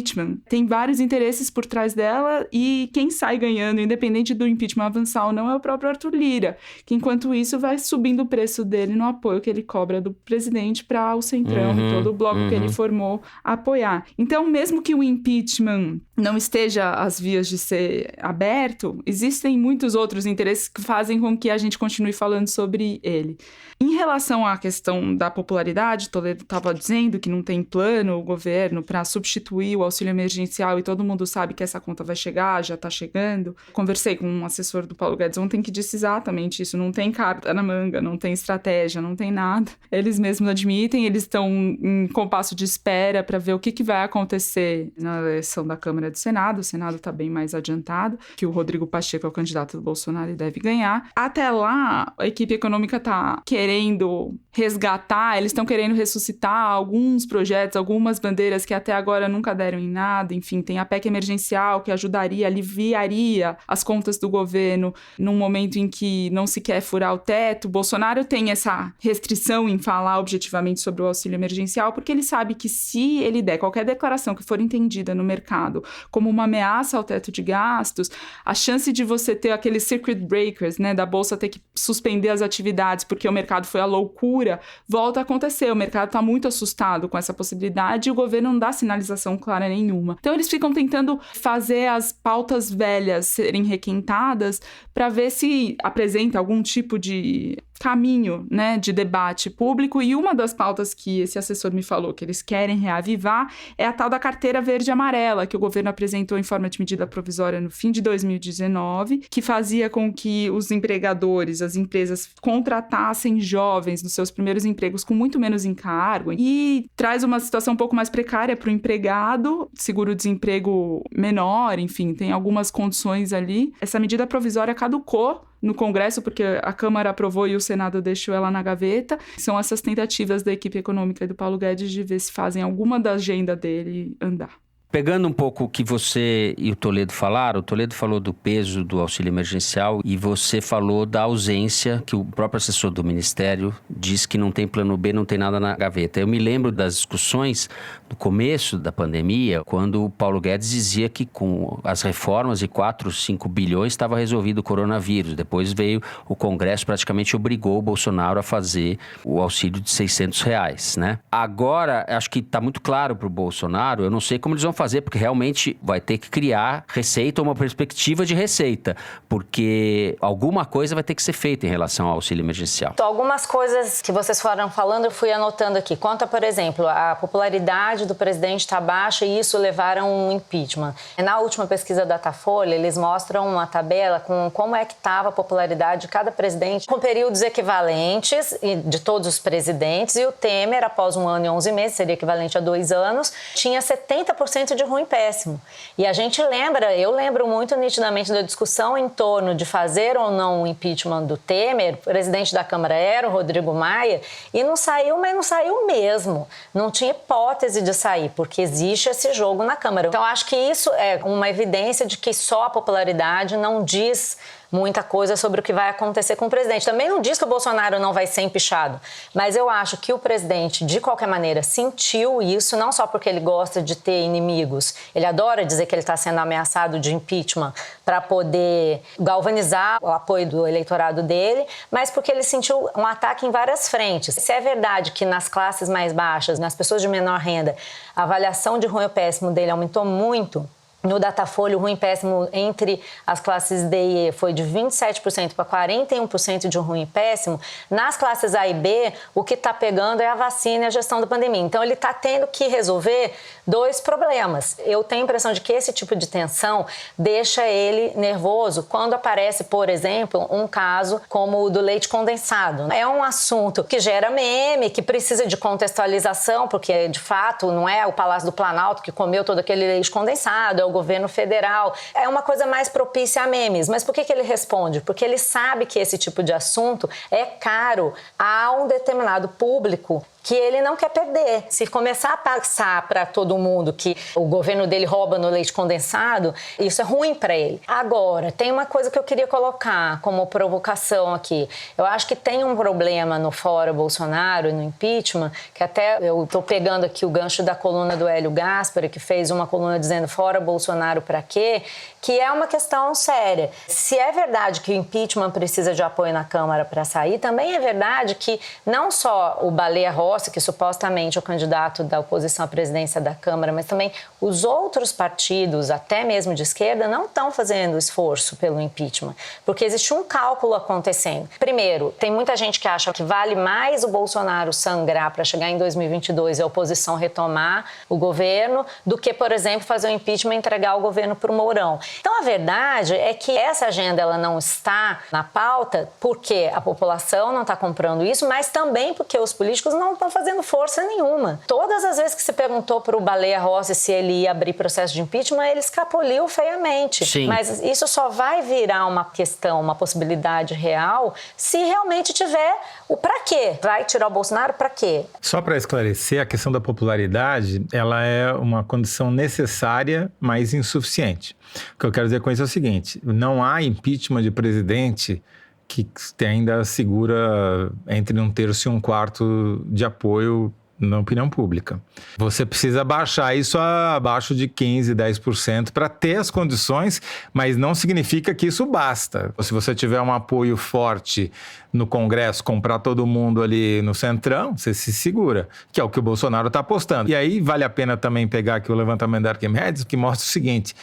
tem vários interesses por trás dela, e quem sai ganhando, independente do impeachment avançar ou não, é o próprio Arthur Lira, que enquanto isso vai subindo o preço dele no apoio que ele cobra do presidente para o Centrão e todo o bloco que ele formou apoiar. Então, mesmo que o impeachment não esteja às vias de ser aberto, existem muitos outros interesses que fazem com que a gente continue falando sobre ele. Em relação à questão da popularidade, Toledo estava dizendo que não tem plano o governo para substituir o auxílio emergencial, e todo mundo sabe que essa conta vai chegar, já está chegando. Conversei com um assessor do Paulo Guedes ontem que disse exatamente isso, não tem carta na manga, não tem estratégia, não tem nada. Eles mesmos admitem, eles estão em compasso de espera para ver o que vai acontecer na eleição da Câmara e do Senado. O Senado está bem mais adiantado, que o Rodrigo Pacheco é o candidato do Bolsonaro e deve ganhar. Até lá, a equipe econômica está querendo resgatar, eles estão querendo ressuscitar alguns projetos, algumas bandeiras que até agora nunca deram em nada. Enfim, tem a PEC emergencial que ajudaria, aliviaria as contas do governo num momento em que não se quer furar o teto. O Bolsonaro tem essa restrição em falar objetivamente sobre o auxílio emergencial, porque ele sabe que se ele der qualquer declaração que for entendida no mercado como uma ameaça ao teto de gastos, a chance de você ter aqueles circuit breakers, né, da Bolsa ter que suspender as atividades porque o mercado foi à loucura, volta a acontecer. O mercado está muito assustado com essa possibilidade e o governo não dá sinalização clara nenhuma. Então eles ficam tentando fazer as pautas velhas serem requentadas para ver se apresenta algum tipo de caminho, né, de debate público. E uma das pautas que esse assessor me falou que eles querem reavivar é a tal da carteira verde e amarela, que o governo apresentou em forma de medida provisória no fim de 2019, que fazia com que os empregadores, as empresas, contratassem jovens nos seus primeiros empregos com muito menos encargo, e traz uma situação um pouco mais precária para o empregado, seguro-desemprego menor, enfim, tem algumas condições ali. Essa medida provisória caducou no Congresso, porque a Câmara aprovou e o Senado deixou ela na gaveta. São essas tentativas da equipe econômica e do Paulo Guedes de ver se fazem alguma da agenda dele andar. Pegando um pouco o que você e o Toledo falaram, o Toledo falou do peso do auxílio emergencial e você falou da ausência, que o próprio assessor do Ministério diz que não tem plano B, não tem nada na gaveta. Eu me lembro das discussões no começo da pandemia, quando o Paulo Guedes dizia que com as reformas de 4, 5 bilhões estava resolvido o coronavírus. Depois veio o Congresso, praticamente obrigou o Bolsonaro a fazer o auxílio de R$600, né? Agora, acho que está muito claro para o Bolsonaro, eu não sei como eles vão fazer, porque realmente vai ter que criar receita ou uma perspectiva de receita, porque alguma coisa vai ter que ser feita em relação ao auxílio emergencial. Então, algumas coisas que vocês foram falando, eu fui anotando aqui. Quanto a, por exemplo, a popularidade do presidente está baixa e isso levaram a um impeachment. Na última pesquisa da Datafolha, eles mostram uma tabela com como é que estava a popularidade de cada presidente com períodos equivalentes de todos os presidentes, e o Temer, após 1 ano e 11 meses, seria equivalente a 2 anos, tinha 70% de ruim péssimo. E a gente lembra, eu lembro muito nitidamente da discussão em torno de fazer ou não o impeachment do Temer. O presidente da Câmara era o Rodrigo Maia e não saiu, mas não saiu mesmo. Não tinha hipótese de sair, porque existe esse jogo na Câmara. Então, acho que isso é uma evidência de que só a popularidade não diz muita coisa sobre o que vai acontecer com o presidente. Também não diz que o Bolsonaro não vai ser empichado, mas eu acho que o presidente, de qualquer maneira, sentiu isso, não só porque ele gosta de ter inimigos, ele adora dizer que ele está sendo ameaçado de impeachment para poder galvanizar o apoio do eleitorado dele, mas porque ele sentiu um ataque em várias frentes. Se é verdade que nas classes mais baixas, nas pessoas de menor renda, a avaliação de ruim ou péssimo dele aumentou muito, no Datafolha, o ruim e péssimo entre as classes D e E foi de 27% para 41% de ruim e péssimo. Nas classes A e B, o que está pegando é a vacina e a gestão da pandemia. Então, ele está tendo que resolver 2 problemas. Eu tenho a impressão de que esse tipo de tensão deixa ele nervoso quando aparece, por exemplo, um caso como o do leite condensado. É um assunto que gera meme, que precisa de contextualização, porque, de fato, não é o Palácio do Planalto que comeu todo aquele leite condensado, é o governo federal. É uma coisa mais propícia a memes. Mas por que ele responde? Porque ele sabe que esse tipo de assunto é caro a um determinado público que ele não quer perder. Se começar a passar para todo mundo que o governo dele rouba no leite condensado, isso é ruim para ele. Agora, tem uma coisa que eu queria colocar como provocação aqui. Eu acho que tem um problema no fora Bolsonaro, no impeachment, que até eu estou pegando aqui o gancho da coluna do Hélio Gaspari, que fez uma coluna dizendo fora Bolsonaro para quê? Que é uma questão séria. Se é verdade que o impeachment precisa de apoio na Câmara para sair, também é verdade que não só o Baleia Rossi, que supostamente é o candidato da oposição à presidência da Câmara, mas também os outros partidos, até mesmo de esquerda, não estão fazendo esforço pelo impeachment, porque existe um cálculo acontecendo. Primeiro, tem muita gente que acha que vale mais o Bolsonaro sangrar para chegar em 2022 e a oposição retomar o governo do que, por exemplo, fazer o impeachment e entregar o governo para o Mourão. Então, a verdade é que essa agenda ela não está na pauta porque a população não está comprando isso, mas também porque os políticos não estão fazendo força nenhuma. Todas as vezes que se perguntou para o Baleia Rossi se ele ia abrir processo de impeachment, ele escapuliu feiamente. Sim. Mas isso só vai virar uma questão, uma possibilidade real, se realmente tiver o pra quê. Vai tirar o Bolsonaro pra quê? Só para esclarecer, a questão da popularidade, ela é uma condição necessária, mas insuficiente. O que eu quero dizer com isso é o seguinte, não há impeachment de presidente que ainda segura entre 1/3 e 1/4 de apoio na opinião pública. Você precisa baixar isso abaixo de 15%, 10% para ter as condições, mas não significa que isso basta. Se você tiver um apoio forte no Congresso, comprar todo mundo ali no Centrão, você se segura, que é o que o Bolsonaro está apostando. E aí vale a pena também pegar aqui o levantamento da Arquimedes, que mostra o seguinte,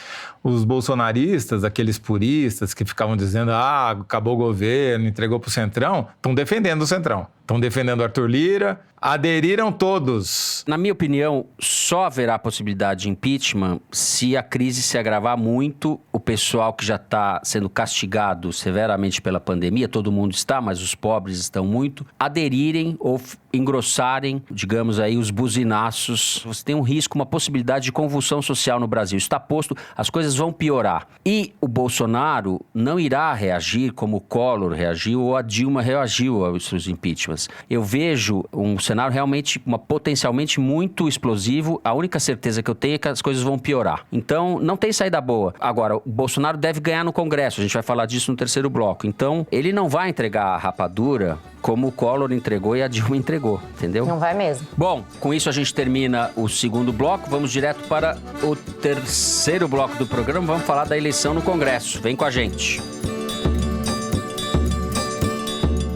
os bolsonaristas, aqueles puristas que ficavam dizendo acabou o governo, entregou para o Centrão, estão defendendo o Centrão. Estão defendendo Arthur Lira, aderiram todos. Na minha opinião, só haverá possibilidade de impeachment se a crise se agravar muito, o pessoal que já está sendo castigado severamente pela pandemia, todo mundo está, mas os pobres estão muito, aderirem ou engrossarem, digamos aí, os buzinaços. Você tem um risco, uma possibilidade de convulsão social no Brasil. Isso está posto, as coisas vão piorar. E o Bolsonaro não irá reagir como o Collor reagiu ou a Dilma reagiu aos seus impeachments. Eu vejo um cenário realmente, potencialmente muito explosivo. A única certeza que eu tenho é que as coisas vão piorar. Então, não tem saída boa. Agora, o Bolsonaro deve ganhar no Congresso. A gente vai falar disso no terceiro bloco. Então, ele não vai entregar a rapadura como o Collor entregou e a Dilma entregou, entendeu? Não vai mesmo. Bom, com isso a gente termina o segundo bloco. Vamos direto para o terceiro bloco do programa. Vamos falar da eleição no Congresso. Vem com a gente.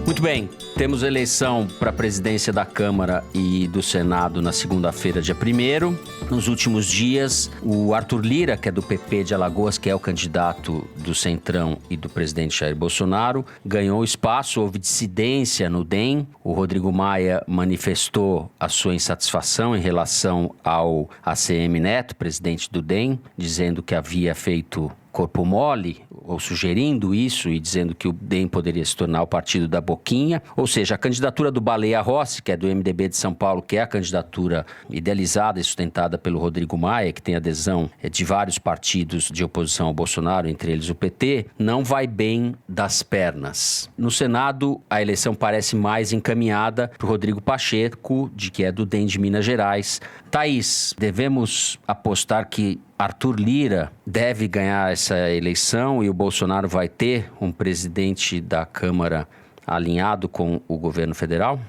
Muito bem. Temos eleição para a presidência da Câmara e do Senado na segunda-feira, dia 1º. Nos últimos dias, o Arthur Lira, que é do PP de Alagoas, que é o candidato do Centrão e do presidente Jair Bolsonaro, ganhou espaço, houve dissidência no DEM. O Rodrigo Maia manifestou a sua insatisfação em relação ao ACM Neto, presidente do DEM, dizendo que havia feito corpo mole, ou sugerindo isso e dizendo que o DEM poderia se tornar o partido da boquinha. Ou seja, a candidatura do Baleia Rossi, que é do MDB de São Paulo, que é a candidatura idealizada e sustentada pelo Rodrigo Maia, que tem adesão de vários partidos de oposição ao Bolsonaro, entre eles o PT, não vai bem das pernas. No Senado, a eleição parece mais encaminhada para o Rodrigo Pacheco, que é do DEM de Minas Gerais, Thaís, devemos apostar que Arthur Lira deve ganhar essa eleição e o Bolsonaro vai ter um presidente da Câmara alinhado com o governo federal?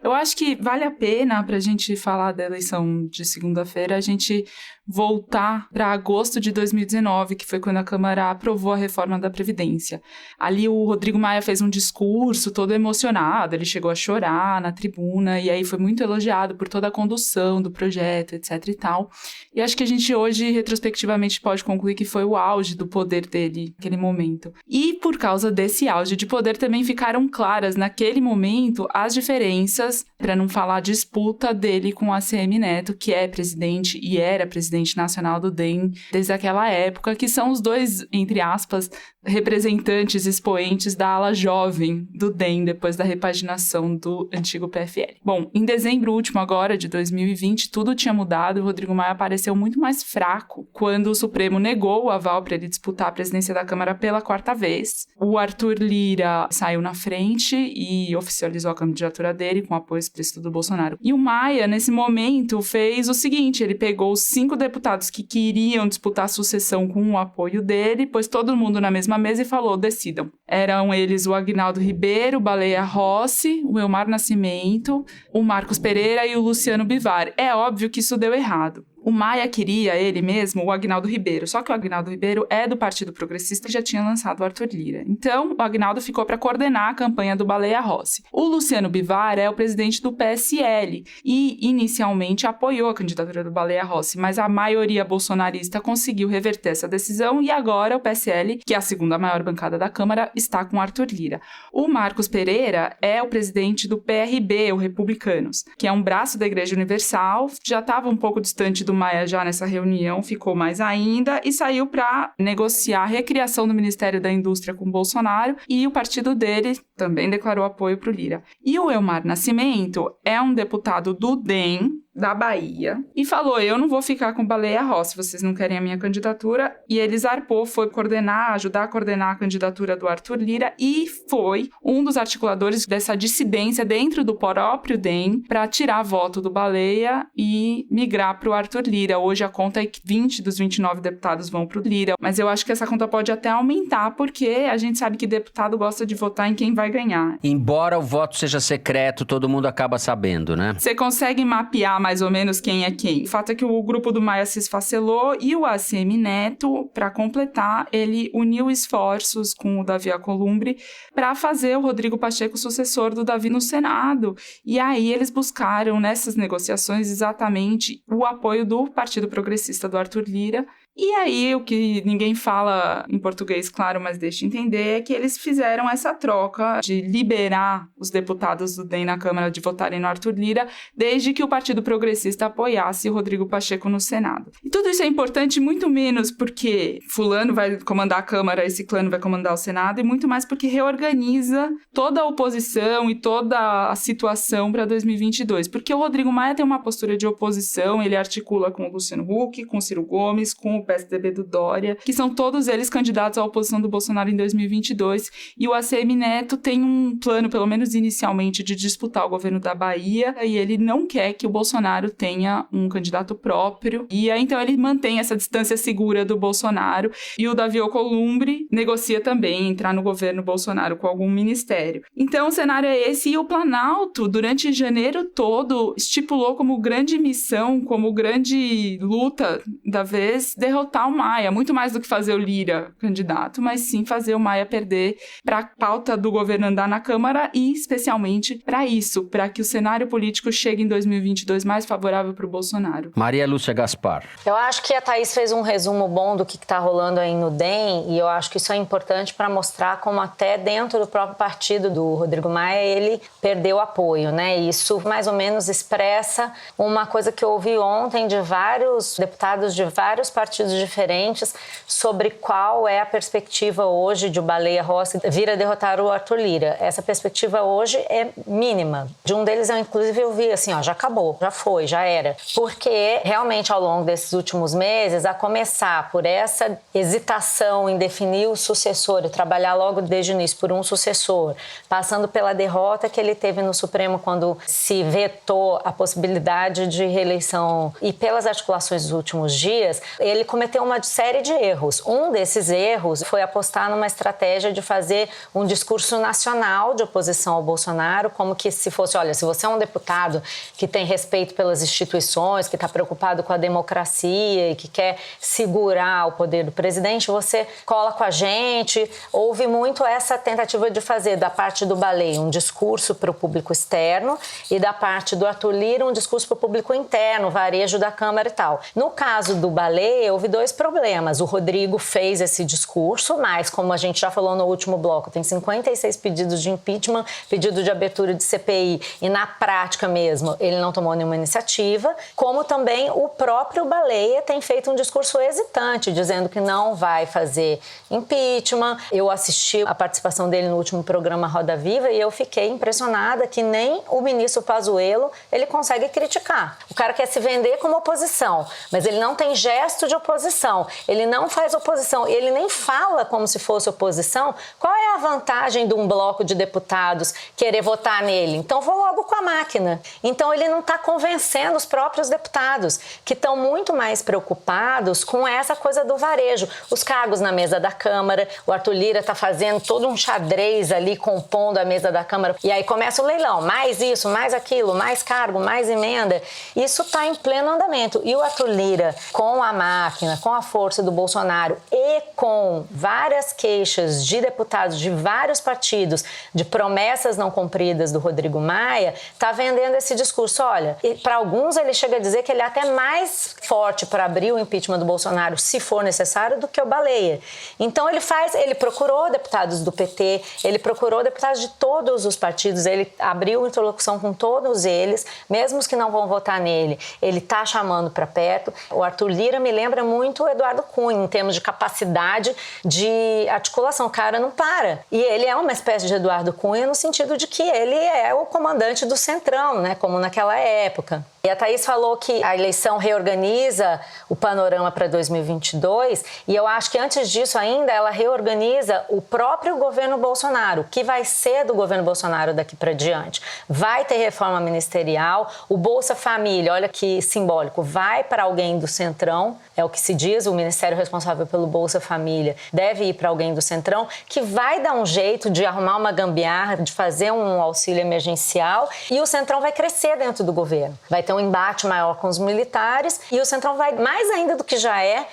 Eu acho que vale a pena, para a gente falar da eleição de segunda-feira, a gente voltar para agosto de 2019, que foi quando a Câmara aprovou a reforma da Previdência. Ali o Rodrigo Maia fez um discurso todo emocionado, ele chegou a chorar na tribuna, e aí foi muito elogiado por toda a condução do projeto, etc e tal. E acho que a gente hoje, retrospectivamente, pode concluir que foi o auge do poder dele naquele momento. E por causa desse auge de poder também ficaram claras naquele momento as diferenças, para não falar a disputa dele com o ACM Neto, que é presidente e era presidente nacional do DEM desde aquela época, que são os dois, entre aspas, representantes, expoentes da ala jovem do DEM, depois da repaginação do antigo PFL. Bom, em dezembro último agora, de 2020, tudo tinha mudado, o Rodrigo Maia apareceu muito mais fraco quando o Supremo negou o aval para ele disputar a presidência da Câmara pela 4ª vez. O Arthur Lira saiu na frente e oficializou a candidatura dele com apoio explícito do Bolsonaro. E o Maia, nesse momento, fez o seguinte, ele pegou os 5 deputados que queriam disputar a sucessão com o apoio dele, pôs todo mundo na mesma mesa e falou, decidam. Eram eles o Aguinaldo Ribeiro, o Baleia Rossi, o Elmar Nascimento, o Marcos Pereira e o Luciano Bivar. É óbvio que isso deu errado. O Maia queria, ele mesmo, o Aguinaldo Ribeiro. Só que o Aguinaldo Ribeiro é do Partido Progressista e já tinha lançado o Arthur Lira. Então, o Aguinaldo ficou para coordenar a campanha do Baleia Rossi. O Luciano Bivar é o presidente do PSL e, inicialmente, apoiou a candidatura do Baleia Rossi, mas a maioria bolsonarista conseguiu reverter essa decisão e agora o PSL, que é a segunda maior bancada da Câmara, está com Arthur Lira. O Marcos Pereira é o presidente do PRB, o Republicanos, que é um braço da Igreja Universal, já estava um pouco distante do Maia já nessa reunião, ficou mais ainda e saiu para negociar a recriação do Ministério da Indústria com o Bolsonaro e o partido dele também declarou apoio para o Lira. E o Elmar Nascimento é um deputado do DEM, da Bahia, e falou, eu não vou ficar com Baleia Rossi, vocês não querem a minha candidatura, e ele zarpou, foi ajudar a coordenar a candidatura do Arthur Lira, e foi um dos articuladores dessa dissidência dentro do próprio DEM, para tirar voto do Baleia e migrar para o Arthur Lira. Hoje a conta é que 20 dos 29 deputados vão para o Lira, mas eu acho que essa conta pode até aumentar, porque a gente sabe que deputado gosta de votar em quem vai ganhar. Embora o voto seja secreto, todo mundo acaba sabendo, né? Você consegue mapear mais ou menos quem é quem. O fato é que o grupo do Maia se esfacelou e o ACM Neto, para completar, ele uniu esforços com o Davi Alcolumbre para fazer o Rodrigo Pacheco sucessor do Davi no Senado. E aí eles buscaram nessas negociações exatamente o apoio do Partido Progressista do Arthur Lira. E aí, o que ninguém fala em português, claro, mas deixa entender, é que eles fizeram essa troca de liberar os deputados do DEM na Câmara de votarem no Arthur Lira, desde que o Partido Progressista apoiasse o Rodrigo Pacheco no Senado. E tudo isso é importante muito menos porque fulano vai comandar a Câmara e ciclano vai comandar o Senado, e muito mais porque reorganiza toda a oposição e toda a situação para 2022. Porque o Rodrigo Maia tem uma postura de oposição, ele articula com o Luciano Huck, com o Ciro Gomes, com o PSDB do Dória, que são todos eles candidatos à oposição do Bolsonaro em 2022, e o ACM Neto tem um plano, pelo menos inicialmente, de disputar o governo da Bahia, e ele não quer que o Bolsonaro tenha um candidato próprio, e aí então ele mantém essa distância segura do Bolsonaro, e o Davi Alcolumbre negocia também entrar no governo Bolsonaro com algum ministério. Então o cenário é esse, e o Planalto, durante janeiro todo, estipulou como grande missão, como grande luta da vez, derrotar o Maia, muito mais do que fazer o Lira candidato, mas sim fazer o Maia perder para a pauta do governo andar na Câmara e especialmente para isso, para que o cenário político chegue em 2022 mais favorável para o Bolsonaro. Maria Lúcia Gaspar. Eu acho que a Thaís fez um resumo bom do que está rolando aí no DEM, e eu acho que isso é importante para mostrar como até dentro do próprio partido do Rodrigo Maia ele perdeu apoio, né? Isso mais ou menos expressa uma coisa que eu ouvi ontem de vários deputados de vários partidos diferentes sobre qual é a perspectiva hoje de o Baleia Rossi vir a derrotar o Arthur Lira. Essa perspectiva hoje é mínima. De um deles, eu inclusive ouvi assim, já acabou, já foi, já era. Porque realmente ao longo desses últimos meses, a começar por essa hesitação em definir o sucessor e trabalhar logo desde o início por um sucessor, passando pela derrota que ele teve no Supremo quando se vetou a possibilidade de reeleição e pelas articulações dos últimos dias, ele cometeu uma série de erros. Um desses erros foi apostar numa estratégia de fazer um discurso nacional de oposição ao Bolsonaro, como que se fosse, olha, se você é um deputado que tem respeito pelas instituições, que está preocupado com a democracia e que quer segurar o poder do presidente, você cola com a gente. Houve muito essa tentativa de fazer da parte do Baleia um discurso para o público externo e da parte do Arthur Lira um discurso para o público interno, varejo da Câmara e tal. No caso do Baleia, houve 2 problemas. O Rodrigo fez esse discurso, mas como a gente já falou no último bloco, tem 56 pedidos de impeachment, pedido de abertura de CPI e na prática mesmo ele não tomou nenhuma iniciativa, como também o próprio Baleia tem feito um discurso hesitante, dizendo que não vai fazer impeachment. Eu assisti a participação dele no último programa Roda Viva e eu fiquei impressionada que nem o ministro Pazuello ele consegue criticar. O cara quer se vender como oposição, mas ele não tem gesto de oposição, ele não faz oposição, ele nem fala como se fosse oposição. Qual é a vantagem de um bloco de deputados querer votar nele? Então vou logo com a máquina. Então ele não está convencendo os próprios deputados, que estão muito mais preocupados com essa coisa do varejo. Os cargos na mesa da Câmara, o Arthur Lira está fazendo todo um xadrez ali, compondo a mesa da Câmara, e aí começa o leilão, mais isso, mais aquilo, mais cargo, mais emenda. Isso está em pleno andamento. E o Arthur Lira, com a máquina, com a força do Bolsonaro e com várias queixas de deputados de vários partidos, de promessas não cumpridas do Rodrigo Maia, está vendendo esse discurso. Olha, para alguns ele chega a dizer que ele é até mais forte para abrir o impeachment do Bolsonaro, se for necessário, do que o Baleia. Então ele procurou deputados do PT, ele procurou deputados de todos os partidos, ele abriu interlocução com todos eles, mesmo os que não vão votar nele, ele está chamando para perto. O Arthur Lira me lembra muito o Eduardo Cunha, em termos de capacidade de articulação. O cara não para. E ele é uma espécie de Eduardo Cunha no sentido de que ele é o comandante do Centrão, né, como naquela época. E a Thaís falou que a eleição reorganiza o panorama para 2022 e eu acho que antes disso ainda ela reorganiza o próprio governo Bolsonaro, que vai ser do governo Bolsonaro daqui para diante. Vai ter reforma ministerial, o Bolsa Família, olha que simbólico, vai para alguém do Centrão, é o que se diz, o ministério responsável pelo Bolsa Família deve ir para alguém do Centrão, que vai dar um jeito de arrumar uma gambiarra, de fazer um auxílio emergencial e o Centrão vai crescer dentro do governo. Vai ter um embate maior com os militares e o Centrão vai, mais ainda do que já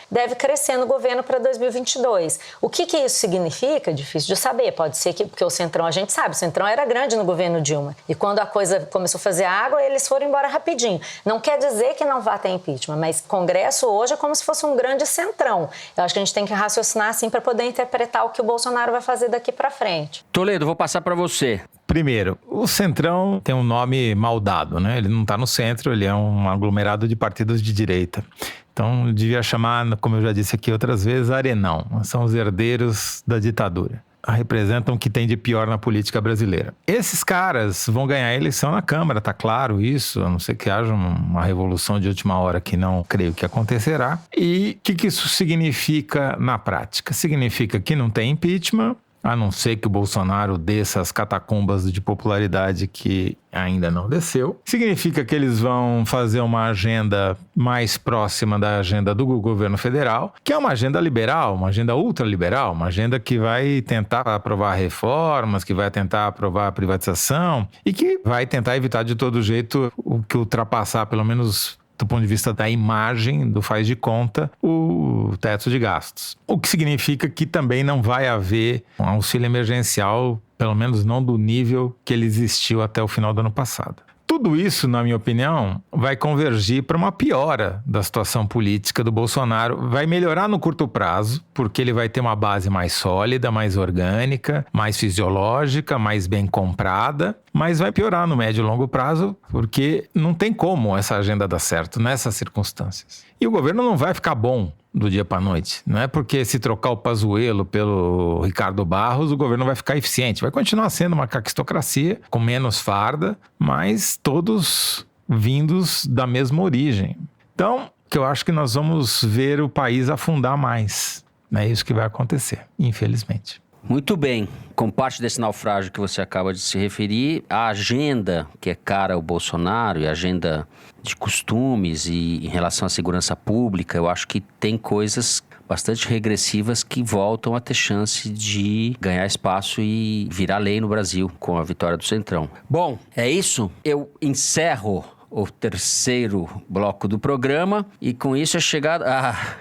deve crescer no governo para 2022. O que isso significa? Difícil de saber. Pode ser que, porque o Centrão, a gente sabe, o Centrão era grande no governo Dilma. E quando a coisa começou a fazer água, eles foram embora rapidinho. Não quer dizer que não vá ter impeachment, mas Congresso hoje é como se fosse um grande Centrão. Eu acho que a gente tem que raciocinar assim para poder interpretar o que o Bolsonaro vai fazer daqui para frente. Toledo, vou passar para você. Primeiro, o Centrão tem um nome mal dado, né? Ele não está no centro, ele é um aglomerado de partidos de direita. Então, devia chamar, como eu já disse aqui outras vezes, Arenão. São os herdeiros da ditadura. Representam o que tem de pior na política brasileira. Esses caras vão ganhar a eleição na Câmara, tá claro isso, a não ser que haja uma revolução de última hora que não creio que acontecerá. E o que isso significa na prática? Significa que não tem impeachment, a não ser que o Bolsonaro desça as catacumbas de popularidade que ainda não desceu. Significa que eles vão fazer uma agenda mais próxima da agenda do governo federal, que é uma agenda liberal, uma agenda ultraliberal, uma agenda que vai tentar aprovar reformas, que vai tentar aprovar a privatização e que vai tentar evitar de todo jeito o que ultrapassar, pelo menos do ponto de vista da imagem, do faz de conta, o teto de gastos. O que significa que também não vai haver um auxílio emergencial, pelo menos não do nível que ele existiu até o final do ano passado. Tudo isso, na minha opinião, vai convergir para uma piora da situação política do Bolsonaro. Vai melhorar no curto prazo, porque ele vai ter uma base mais sólida, mais orgânica, mais fisiológica, mais bem comprada. Mas vai piorar no médio e longo prazo, porque não tem como essa agenda dar certo nessas circunstâncias. E o governo não vai ficar bom do dia para a noite. Não é porque se trocar o Pazuello pelo Ricardo Barros, o governo vai ficar eficiente. Vai continuar sendo uma caquistocracia, com menos farda, mas todos vindos da mesma origem. Então, que eu acho que nós vamos ver o país afundar mais. É isso que vai acontecer, infelizmente. Muito bem. Com parte desse naufrágio que você acaba de se referir, a agenda que é cara ao Bolsonaro e a agenda de costumes e em relação à segurança pública, eu acho que tem coisas bastante regressivas que voltam a ter chance de ganhar espaço e virar lei no Brasil com a vitória do Centrão. Bom, é isso. Eu encerro o terceiro bloco do programa e com isso é chegado...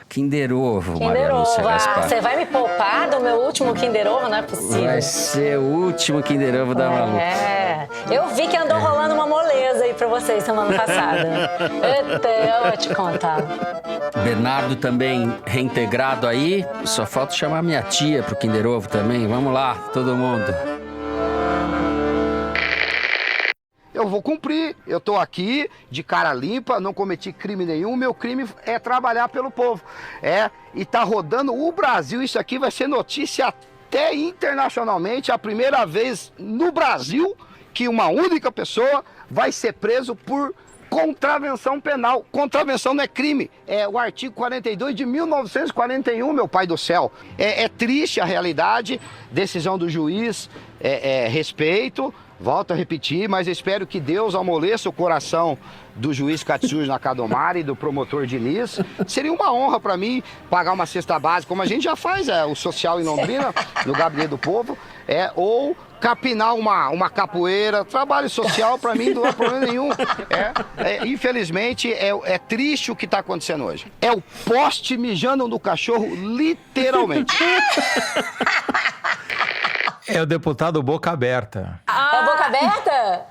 Kinder Ovo, Maria Lúcia Gaspar. Você vai me poupar do meu último Kinder Ovo? Não é possível. Vai ser o último Kinder Ovo da Malu. Eu vi que andou rolando uma moleza aí pra vocês semana passada. Eu vou te contar. Bernardo também reintegrado aí. Só falta chamar minha tia pro Kinder Ovo também. Vamos lá, todo mundo. Eu vou cumprir, eu tô aqui de cara limpa, não cometi crime nenhum, meu crime é trabalhar pelo povo. E tá rodando o Brasil, isso aqui vai ser notícia até internacionalmente, a primeira vez no Brasil que uma única pessoa vai ser preso por contravenção penal. Contravenção não é crime, é o artigo 42 de 1941, meu pai do céu. É triste a realidade, decisão do juiz, respeito. Volto a repetir, mas espero que Deus amoleça o coração do juiz Katsuji Nakadomari e do promotor Diniz. Seria uma honra para mim pagar uma cesta básica, como a gente já faz, o social em Londrina, no Gabinete do Povo, ou capinar uma capoeira. Trabalho social para mim não é problema nenhum. Infelizmente, é triste o que está acontecendo hoje. É o poste mijando no cachorro, literalmente. É o deputado Boca Aberta. É Boca Aberta?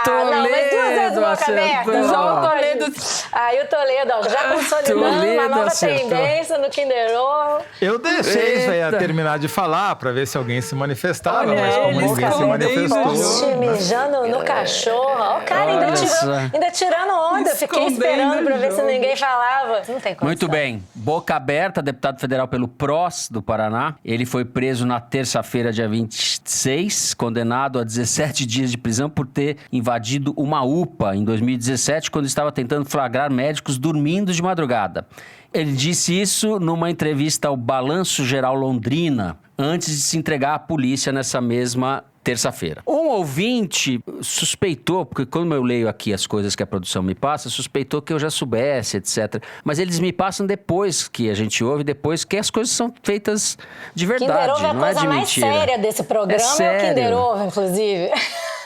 Toledo, não, mas 2 vezes Boca Aberta. João Toledo. O Toledo, já consolidando uma nova tendência no Kinder Ovo. Eu deixei isso aí a terminar de falar pra ver se alguém se manifestava, mas como ninguém se manifestou... Poste mijando no cachorro. O cara ainda tirando onda. Fiquei esperando pra ver se ninguém falava. Não tem como. Muito bem. Boca Aberta, deputado federal pelo PROS do Paraná. Ele foi preso na terça-feira, dia 26, condenado a 17 dias de prisão por ter invadido uma UPA em 2017, quando estava tentando flagrar médicos dormindo de madrugada. Ele disse isso numa entrevista ao Balanço Geral Londrina, antes de se entregar à polícia nessa mesma terça-feira. Um ouvinte suspeitou, porque quando eu leio aqui as coisas que a produção me passa, suspeitou que eu já soubesse, etc. Mas eles me passam depois que a gente ouve, depois que as coisas são feitas de verdade, Kinder Ovo não é de mentira. A coisa mais séria desse programa é o Kinder Ovo, inclusive.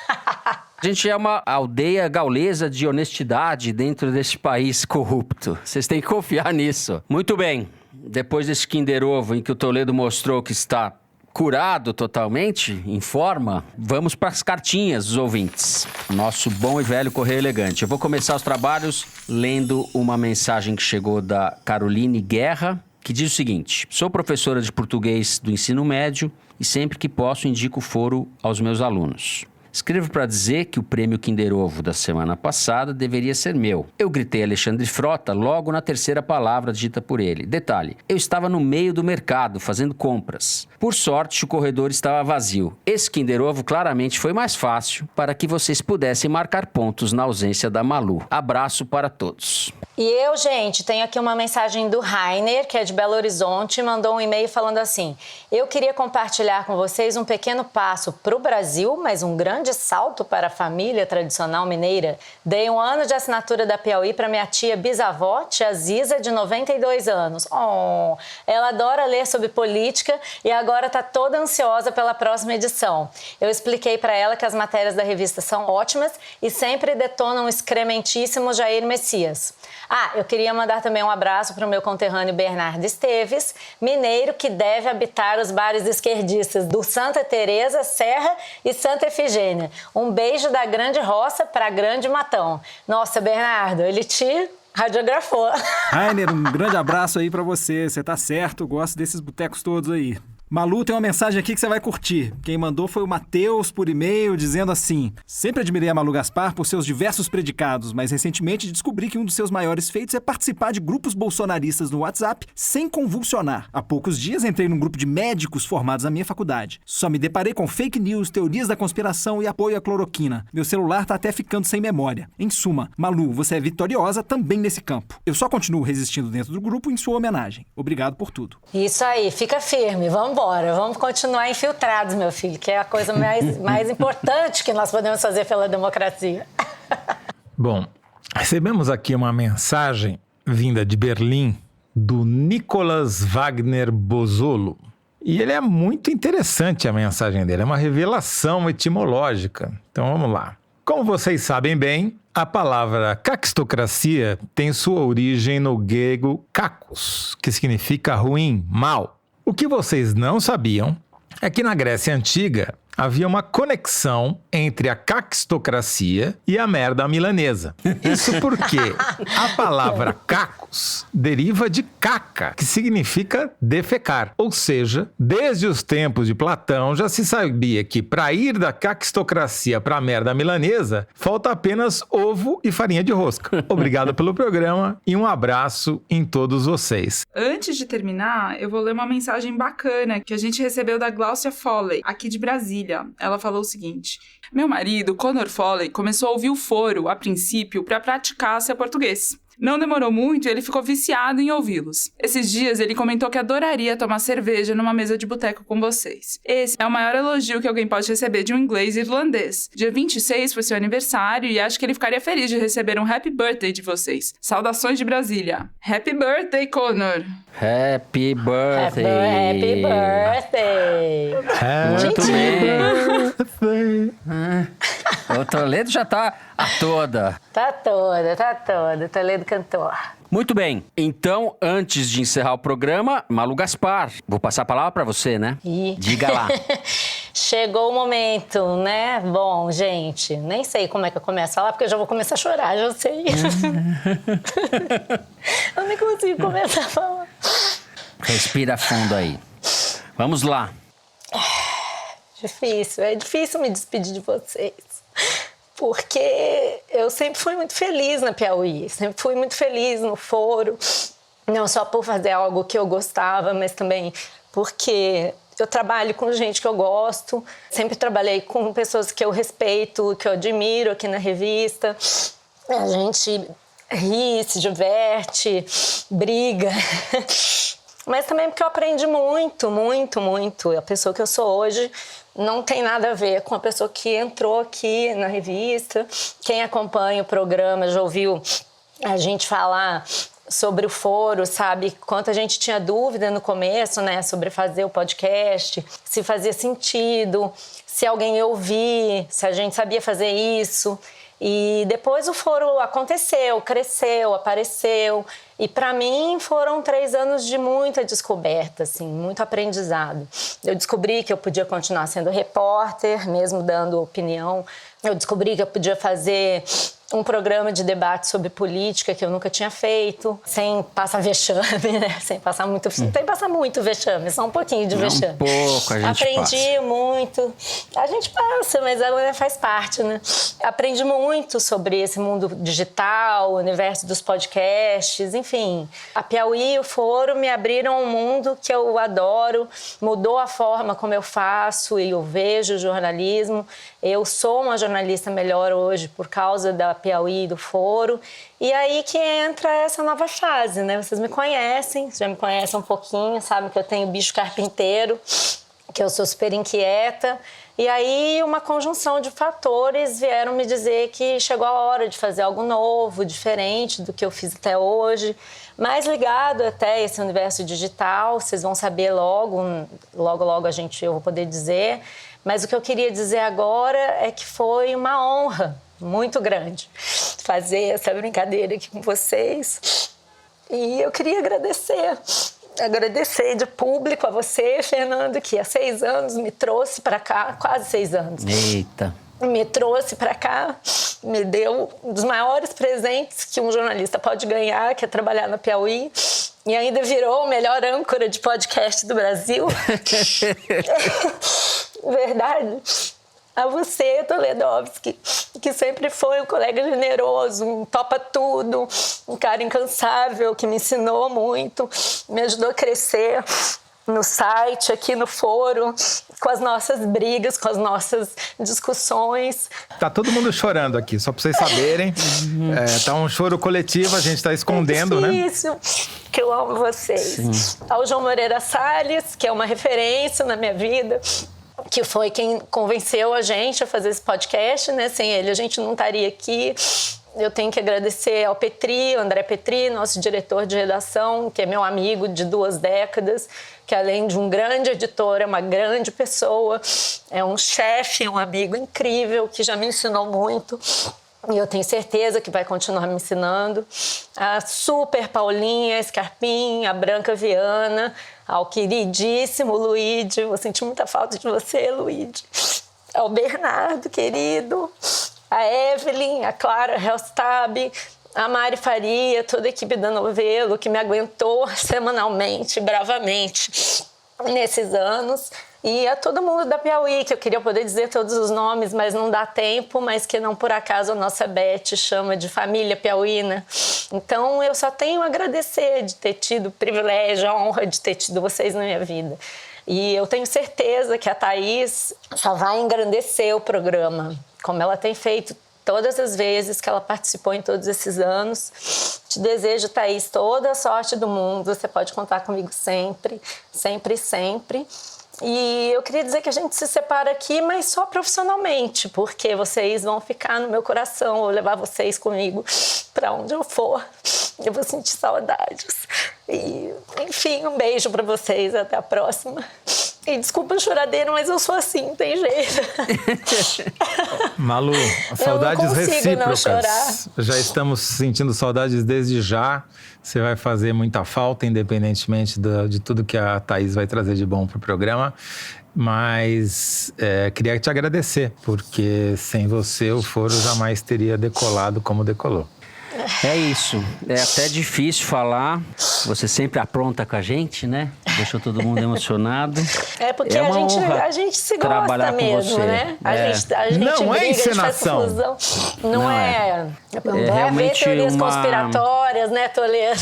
A gente é uma aldeia gaulesa de honestidade dentro desse país corrupto. Vocês têm que confiar nisso. Muito bem. Depois desse Kinder Ovo em que o Toledo mostrou que está curado totalmente, em forma, vamos para as cartinhas dos ouvintes. Nosso bom e velho Correio Elegante. Eu vou começar os trabalhos lendo uma mensagem que chegou da Caroline Guerra, que diz o seguinte: sou professora de português do ensino médio e sempre que posso indico o foro aos meus alunos. Escrevo para dizer que o prêmio Kinder Ovo da semana passada deveria ser meu. Eu gritei Alexandre Frota logo na terceira palavra dita por ele. Detalhe, eu estava no meio do mercado fazendo compras. Por sorte, o corredor estava vazio. Esse Kinder Ovo claramente foi mais fácil para que vocês pudessem marcar pontos na ausência da Malu. Abraço para todos. E eu, gente, tenho aqui uma mensagem do Rainer, que é de Belo Horizonte, mandou um e-mail falando assim: eu queria compartilhar com vocês um pequeno passo para o Brasil, mas um grande salto para a família tradicional mineira. Dei 1 ano de assinatura da Piauí para minha tia bisavó, tia Ziza, de 92 anos. Ela adora ler sobre política e agora está toda ansiosa pela próxima edição. Eu expliquei para ela que as matérias da revista são ótimas e sempre detonam o excrementíssimo Jair Messias. Eu queria mandar também um abraço para o meu conterrâneo Bernardo Esteves, mineiro que deve habitar os bares esquerdistas do Santa Teresa, Serra e Santa Efigênia. Um beijo da Grande Roça para Grande Matão. Nossa, Bernardo, ele te radiografou. Rainer, um grande abraço aí para você. Você tá certo, gosto desses botecos todos aí. Malu, tem uma mensagem aqui que você vai curtir. Quem mandou foi o Matheus por e-mail, dizendo assim: sempre admirei a Malu Gaspar por seus diversos predicados, mas recentemente descobri que um dos seus maiores feitos é participar de grupos bolsonaristas no WhatsApp sem convulsionar. Há poucos dias entrei num grupo de médicos formados na minha faculdade. Só me deparei com fake news, teorias da conspiração e apoio à cloroquina. Meu celular tá até ficando sem memória. Em suma, Malu, você é vitoriosa também nesse campo. Eu só continuo resistindo dentro do grupo em sua homenagem. Obrigado por tudo. Isso aí, fica firme, vamos embora. Vamos continuar infiltrados, meu filho, que é a coisa mais importante que nós podemos fazer pela democracia. Bom, recebemos aqui uma mensagem vinda de Berlim do Nicolas Wagner Bozzolo. E ele é muito interessante, a mensagem dele, é uma revelação etimológica. Então vamos lá. Como vocês sabem bem, a palavra caquistocracia tem sua origem no grego kakos, que significa ruim, mal. O que vocês não sabiam é que na Grécia Antiga havia uma conexão entre a caquistocracia e a merda milanesa. Isso porque a palavra cacos deriva de caca, que significa defecar. Ou seja, desde os tempos de Platão já se sabia que para ir da caquistocracia para a merda milanesa, falta apenas ovo e farinha de rosca. Obrigado pelo programa e um abraço em todos vocês. Antes de terminar, eu vou ler uma mensagem bacana que a gente recebeu da Glaucia Foley, aqui de Brasília. Ela falou o seguinte: meu marido, Conor Foley, começou a ouvir o Foro, a princípio, para praticar seu português. Não demorou muito e ele ficou viciado em ouvi-los. Esses dias ele comentou que adoraria tomar cerveja numa mesa de boteco com vocês. Esse é o maior elogio que alguém pode receber de um inglês irlandês. Dia 26 foi seu aniversário e acho que ele ficaria feliz de receber um happy birthday de vocês. Saudações de Brasília. Happy birthday, Conor! Happy birthday! Happy birthday! Muito bem! O Toledo já tá a toda. Tá toda. Toledo cantor. Muito bem. Então, antes de encerrar o programa, Malu Gaspar, vou passar a palavra para você, né? Diga lá. Chegou o momento, né? Bom, gente, nem sei como é que eu começo a falar, porque eu já vou começar a chorar, já sei. Eu nem consigo começar a falar. Respira fundo aí. Vamos lá. É difícil me despedir de vocês. Porque eu sempre fui muito feliz na Piauí, sempre fui muito feliz no Foro, não só por fazer algo que eu gostava, mas também porque eu trabalho com gente que eu gosto, sempre trabalhei com pessoas que eu respeito, que eu admiro aqui na revista. A gente ri, se diverte, briga, mas também porque eu aprendi muito. A pessoa que eu sou hoje não tem nada a ver com a pessoa que entrou aqui na revista. Quem acompanha o programa já ouviu a gente falar sobre o Foro, sabe? Quanto a gente tinha dúvida no começo, né? Sobre fazer o podcast, se fazia sentido, se alguém ia ouvir, se a gente sabia fazer isso. E depois o Foro aconteceu, cresceu, apareceu. E para mim foram 3 anos de muita descoberta, assim, muito aprendizado. Eu descobri que eu podia continuar sendo repórter, mesmo dando opinião. Eu descobri que eu podia fazer um programa de debate sobre política que eu nunca tinha feito, sem passar vexame, né? Sem passar muito... Não tem que passar muito vexame, só um pouquinho de vexame. Um pouco a gente Aprendi muito. A gente passa, mas agora faz parte, né? Aprendi muito sobre esse mundo digital, o universo dos podcasts, enfim. A Piauí e o Foro me abriram um mundo que eu adoro, mudou a forma como eu faço e eu vejo o jornalismo. Eu sou uma jornalista melhor hoje por causa da Piauí e do Foro. E aí que entra essa nova fase, né? Vocês me conhecem, já me conhecem um pouquinho, sabem que eu tenho bicho carpinteiro, que eu sou super inquieta. E aí uma conjunção de fatores vieram me dizer que chegou a hora de fazer algo novo, diferente do que eu fiz até hoje, mais ligado até esse universo digital. Vocês vão saber logo eu vou poder dizer. Mas o que eu queria dizer agora é que foi uma honra muito grande fazer essa brincadeira aqui com vocês. E eu queria agradecer de público a você, Fernando, que há 6 anos me trouxe para cá, quase 6 anos. Eita! me trouxe para cá, me deu um dos maiores presentes que um jornalista pode ganhar, que é trabalhar na Piauí. E ainda virou a melhor âncora de podcast do Brasil. Verdade. A você, Toledovski, que sempre foi um colega generoso, um topa tudo, um cara incansável, que me ensinou muito, me ajudou a crescer no site, aqui no foro, com as nossas brigas, com as nossas discussões. Tá todo mundo chorando aqui, só pra vocês saberem. Tá um choro coletivo, a gente tá escondendo, né? Isso, que eu amo vocês. Sim. Ao João Moreira Salles, que é uma referência na minha vida, que foi quem convenceu a gente a fazer esse podcast, né? Sem ele a gente não estaria aqui. Eu tenho que agradecer ao Petri, André Petri, nosso diretor de redação, que é meu amigo de 2 décadas, que além de um grande editor, é uma grande pessoa, é um chefe, um amigo incrível, que já me ensinou muito. E eu tenho certeza que vai continuar me ensinando. A super Paulinha Scarpim, a Branca Viana, ao queridíssimo Luigi. Vou sentir muita falta de você, Luigi. Ao Bernardo, querido. A Evelyn, a Clara Helstab, a Mari Faria, toda a equipe da Novelo, que me aguentou semanalmente, bravamente, nesses anos. E a todo mundo da Piauí, que eu queria poder dizer todos os nomes, mas não dá tempo, mas que não por acaso a nossa Beth chama de família piauína. Então eu só tenho a agradecer de ter tido o privilégio, a honra de ter tido vocês na minha vida. E eu tenho certeza que a Thaís só vai engrandecer o programa, como ela tem feito todas as vezes que ela participou em todos esses anos. Te desejo, Thaís, toda a sorte do mundo. Você pode contar comigo sempre, sempre, sempre. E eu queria dizer que a gente se separa aqui, mas só profissionalmente, porque vocês vão ficar no meu coração, eu vou levar vocês comigo para onde eu for. Eu vou sentir saudades. E, enfim, um beijo para vocês, até a próxima. E desculpa a choradeira, mas eu sou assim, tem jeito. Malu, saudades recíprocas. Já estamos sentindo saudades desde já. Você vai fazer muita falta, independentemente de tudo que a Thaís vai trazer de bom pro programa. Mas queria te agradecer, porque sem você o Foro jamais teria decolado como decolou. É isso. É até difícil falar. Você sempre apronta com a gente, né? Deixou todo mundo emocionado. É porque a gente se gosta mesmo, né? A gente não briga, é encenação. A gente faz confusão. Não é. Vai haver teorias conspiratórias, né, Toledo?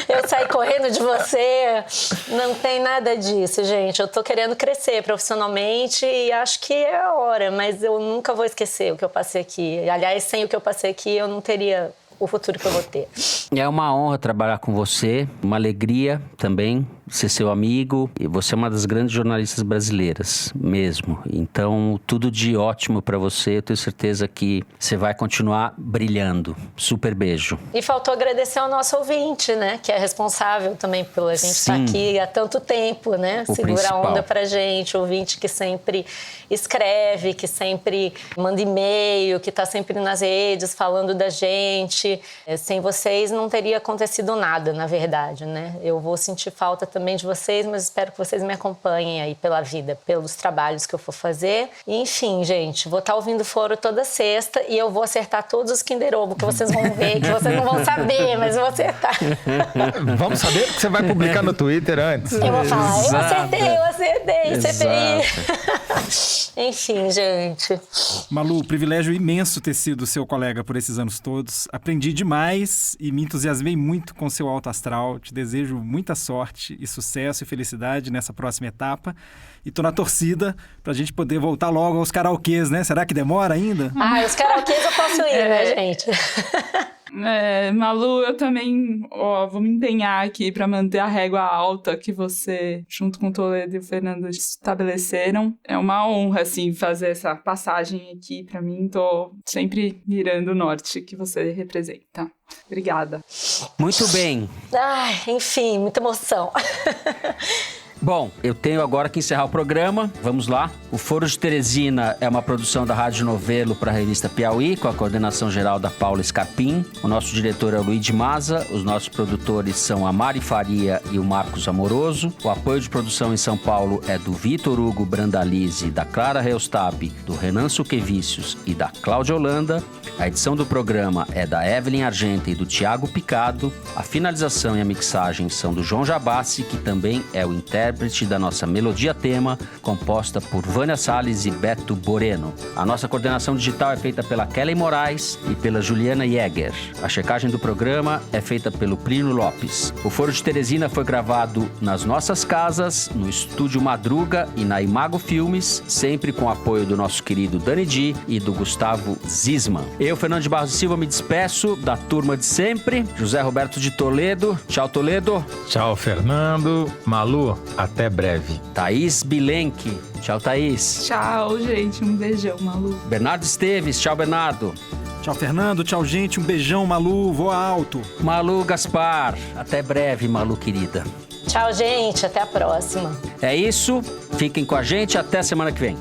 Eu saí correndo de você. Não tem nada disso, gente. Eu tô querendo crescer profissionalmente e acho que é a hora, mas eu nunca vou esquecer o que eu passei aqui. Aliás, sem o que eu passei aqui, eu não teria o futuro que eu vou ter. É uma honra trabalhar com você, uma alegria também ser seu amigo. E você é uma das grandes jornalistas brasileiras, mesmo. Então, tudo de ótimo pra você. Eu tenho certeza que você vai continuar brilhando. Super beijo. E faltou agradecer ao nosso ouvinte, né? Que é responsável também pela gente estar aqui há tanto tempo, né? Segura a onda pra gente. Ouvinte que sempre escreve, que sempre manda e-mail, que tá sempre nas redes falando da gente. Sem vocês não teria acontecido nada, na verdade, né? Eu vou sentir falta também de vocês, mas espero que vocês me acompanhem aí pela vida, pelos trabalhos que eu for fazer. E, enfim, gente, vou estar ouvindo o Foro toda sexta e eu vou acertar todos os Kinder Ovo que vocês vão ver, que vocês não vão saber, mas eu vou acertar. Vamos saber porque você vai publicar no Twitter antes. Eu vou falar, eu acertei, CPI. Enfim, gente. Malu, privilégio imenso ter sido seu colega por esses anos todos. Aprendi demais e me entusiasmei muito com seu alto astral. Te desejo muita sorte e sucesso e felicidade nessa próxima etapa. E tô na torcida pra gente poder voltar logo aos karaokês, né? Será que demora ainda? Os karaokês eu posso ir, né, gente? Malu, eu também vou me empenhar aqui para manter a régua alta que você, junto com o Toledo e o Fernando, estabeleceram. É uma honra, assim, fazer essa passagem aqui para mim. Tô sempre mirando o norte que você representa. Obrigada. Muito bem. Enfim, muita emoção. Bom, eu tenho agora que encerrar o programa. Vamos lá. O Foro de Teresina é uma produção da Rádio Novelo para a revista Piauí, com a coordenação geral da Paula Scarpim. O nosso diretor é o Luiz de Maza. Os nossos produtores são a Mari Faria e o Marcos Amoroso. O apoio de produção em São Paulo é do Vitor Hugo Brandalize, da Clara Reustab, do Renan Suquevicius e da Cláudia Holanda. A edição do programa é da Evelyn Argenta e do Tiago Picado. A finalização e a mixagem são do João Jabassi, que também é o intérprete da nossa melodia tema, composta por Vânia Salles e Beto Boreno. A nossa coordenação digital é feita pela Kelly Moraes e pela Juliana Jäger. A checagem do programa é feita pelo Plínio Lopes. O Foro de Teresina foi gravado nas nossas casas, no Estúdio Madruga e na Imago Filmes, sempre com o apoio do nosso querido Dani Di e do Gustavo Zisman. Eu, Fernando de Barros Silva, me despeço da turma de sempre. José Roberto de Toledo. Tchau, Toledo. Tchau, Fernando. Malu, até breve. Thaís Bilenque. Tchau, Thaís. Tchau, gente. Um beijão, Malu. Bernardo Esteves. Tchau, Bernardo. Tchau, Fernando. Tchau, gente. Um beijão, Malu. Voa alto. Malu Gaspar. Até breve, Malu querida. Tchau, gente. Até a próxima. É isso. Fiquem com a gente. Até semana que vem.